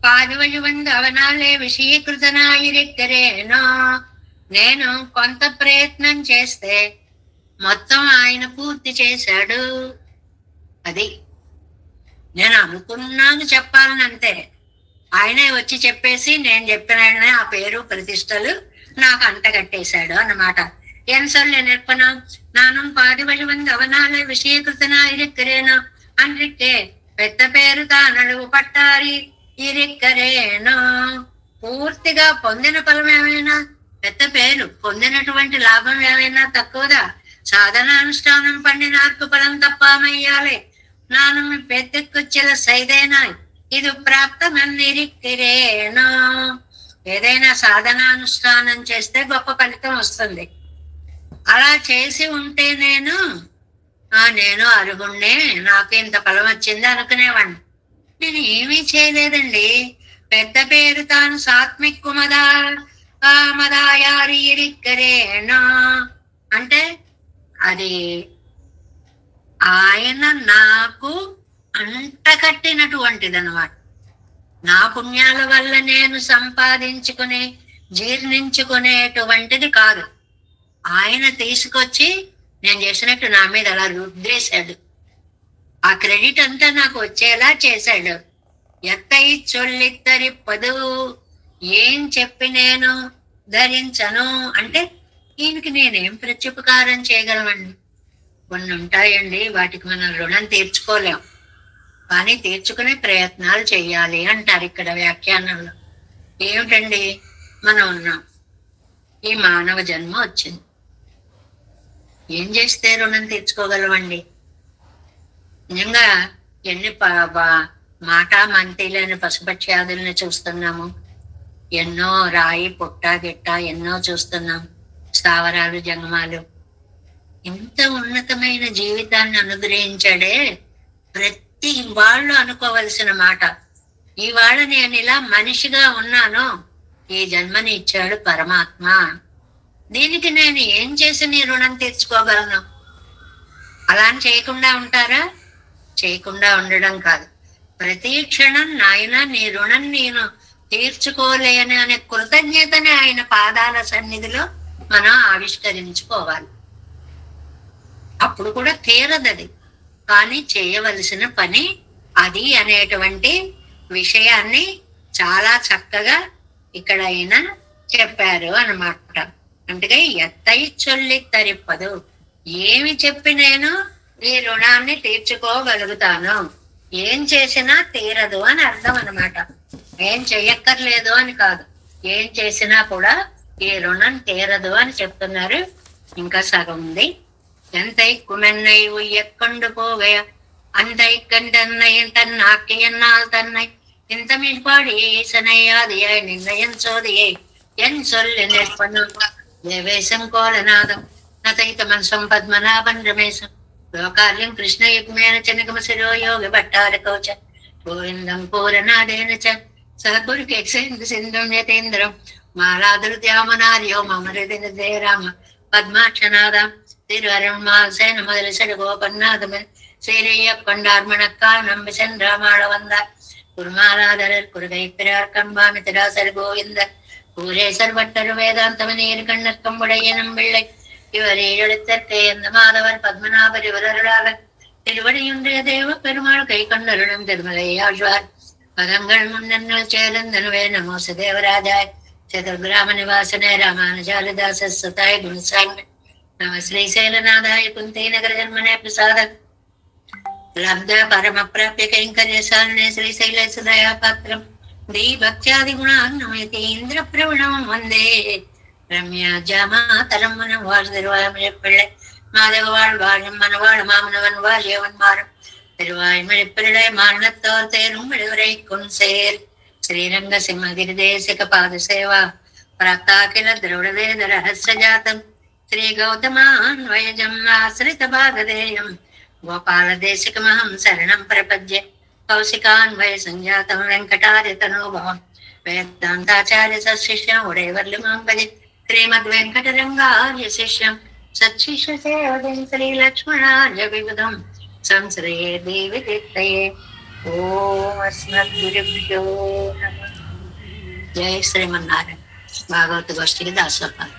పాదివజి వంద అవనాలే విషయీకృతనాయిరెక్కరేనో. నేను కొంత ప్రయత్నం చేస్తే మొత్తం ఆయన పూర్తి చేశాడు. అది నేను అనుకున్నాను చెప్పాలని, అంతే. ఆయనే వచ్చి చెప్పేసి నేను చెప్పిన ఆ పేరు ప్రతిష్టలు నాకు అంటగట్టేశాడు అన్నమాట. ఎన్ సొల్లి నిర్పణ నానం పాదివజి వంద అవనాలే విషయీకృతనాయిరెక్కరేనో అన్రిక్కే పెద్ద పేరు తానడుగు పట్టారి ఇరిక్కరేనో. పూర్తిగా పొందిన ఫలం ఏమైనా, పెద్ద పేరు పొందినటువంటి లాభం ఏమైనా తక్కువదా? సాధనానుష్ఠానం పండినార్కు ఫలం తప్పామయ్యాలి. నాను పెద్దకొచ్చేల సైదేనా ఇది ప్రాప్తమన్నిరిక్కిరేనో. ఏదైనా సాధనానుష్ఠానం చేస్తే గొప్ప ఫలితం వస్తుంది. అలా చేసి ఉంటే నేను అర్హుణ్ణే, నాకు ఇంత ఫలం వచ్చింది అనుకునేవాడిని. నేను ఏమీ చేయలేదండి. పెద్ద పేరు తాను సాత్మిక్కు మదాయారిక్కరేనో అంటే అది ఆయన నాకు అంటకట్టినటువంటిది అనమాట. నా పుణ్యాల వల్ల నేను సంపాదించుకునే జీర్ణించుకునేటువంటిది కాదు. ఆయన తీసుకొచ్చి నేను చేసినట్టు నా మీద అలా రుద్దేశాడు. ఆ క్రెడిట్ అంతా నాకు వచ్చేలా చేశాడు. ఎత్తై చొల్లిత్తరి పదు ఏం చెప్పి నేను ధరించను అంటే ఈయనకి నేనేం ప్రత్యుపకారం చేయగలమండి? కొన్ని ఉంటాయండి, వాటికి మనం రుణం తీర్చుకోలేం, కానీ తీర్చుకునే ప్రయత్నాలు చేయాలి అంటారు ఇక్కడ వ్యాఖ్యానంలో. ఏమిటండి, మనం ఉన్నాం, ఈ మానవ జన్మ వచ్చింది, ఏం చేస్తే రుణం తీర్చుకోగలమండి? నిజంగా ఎన్ని మాటా మంతిలేని పశుపక్ష్యాదుల్ని చూస్తున్నాము, ఎన్నో రాయి పుట్ట గిట్ట ఎన్నో చూస్తున్నాం, స్థావరాలు జంగమాలు. ఇంత ఉన్నతమైన జీవితాన్ని అనుగ్రహించాడే. ప్రతి వాళ్ళు అనుకోవలసిన మాట, ఇవాళ నేను ఇలా మనిషిగా ఉన్నాను, ఈ జన్మని ఇచ్చాడు పరమాత్మ, దీనికి నేను ఏం చేసి నీ రుణం తీర్చుకోగలను? అలా చేయకుండా ఉంటారా? చేయకుండా ఉండడం కాదు, ప్రతి క్షణం నాయన నీ రుణం నేను తీర్చుకోలేను అనే కృతజ్ఞతని ఆయన పాదాల సన్నిధిలో మనం ఆవిష్కరించుకోవాలి. అప్పుడు కూడా తీరదది. కానీ చేయవలసిన పని అది అనేటువంటి విషయాన్ని చాలా చక్కగా ఇక్కడ ఆయన చెప్పారు అన్నమాట. అందుకే ఎత్తై చొల్లి తరిప్పదు, ఏమి చెప్పి నేను ఈ రుణాన్ని తీర్చుకోగలుగుతాను, ఏం చేసినా తీరదు అని అర్థం అన్నమాట. ఏం చెయ్యక్కర్లేదు అని కాదు, ఏం చేసినా కూడా ఈ రుణం తీరదు అని చెప్తున్నారు. ఇంకా సగం ఉంది. ఎంతై కుమెన్నై ఉయ్యక్కొండు పోగయ అంతై కంటన్నై తన్నాకి ఎన్నాల్ తన్నై ఇంత మిల్పాడి ఈసనయ్యాదియాయ్ నిర్ణయం సోదియై ఎన్ సొల్లి నిర్పను దేవేశం కోలనాదం నతైతమన్సం పద్మనాభం రమేశం లోకార్యం కృష్ణయుగ్మేన చనగమ శిరో యోగి భట్టారకౌచ గోవిందం పూరనాదేన చ సహకురుకేక్షేంద్ర సింధుం యతేంద్రం మాలాదుర్ద్యామనార్యో మమృదిదే రామ పద్మాక్షనాదం திருவருண்மாசேன முதல் சடுகோபன்னாதமன் சீரைய கொண்டார்மணக்கால் நம்பி சென்றாமாள வந்தார் குருமாலாதரர் குருகை பிறார் கண்பாமி திராசர் கோவிந்த கூரேசர் வட்டரு வேதாந்தமனீர் கண்ணர்க்கம் உடைய நம்பிள்ளை இவரே எழுத்தற்கே எந்த மாதவர் பத்மநாபர் இவரருளாக திருவடியுன்றைய தேவ பெருமாள் கை கொண்டருளும் திருமலை ஆழ்வார் பதங்கள் முன்னங்கள் சேரந்தனுவே நமோச தேவராஜாய் சதுர்கிராம நிவாசனே ராமானுஜாலிதாச சுதாய் குணசாமி నమ శ్రీశైలనాథాయ కుంతీ నగర జన్మనే ప్రసాద లబ్ధ పరమ ప్రాప్య కైంకర్యశాలనే శ్రీశైల సుదయా పాత్రం దీభక్త్యాది గుణాన్నమయతి ఇంద్ర ప్రవణం వందే రమ్య జామాతరం మనం வாழ் திருவாய்மொழிப்பிள்ளை மாதகவாழ் வாழும் மனவாழ் மாமனவன் வாழியவன் மாறும் திருவாய்மொழிப்பிள்ளை மானத்தோர் தேரும் விடுவரை கொன்சேர் శ్రీరంగ సింహగిరిదేశిక పాద సేవా ప్రాప్తాఖిల ద్రౌడవేద రహస్య జాతం శ్రీ గౌతమాన్వయజం ఆశ్రిత భాగధేయం గోపాల దేశికమహం శరణం ప్రపద్యే కౌశికాన్వయ సంజాతం వెంకటార్య తనోభవం వేదాంతాచార్య సశిష్యం ఉడైవర్లి మాంబది శ్రీమద్ వెంకటరంగార్య శిష్యం సత్శిష్య సేవదం శ్రీ లక్ష్మణార్య విబుధం సంశ్రయే దేవి తీర్థయే. ఓం అస్మద్గురుభ్యో నమః. జై శ్రీమన్నారాయణ. భాగవత గోష్ఠికి దాసోపాలు.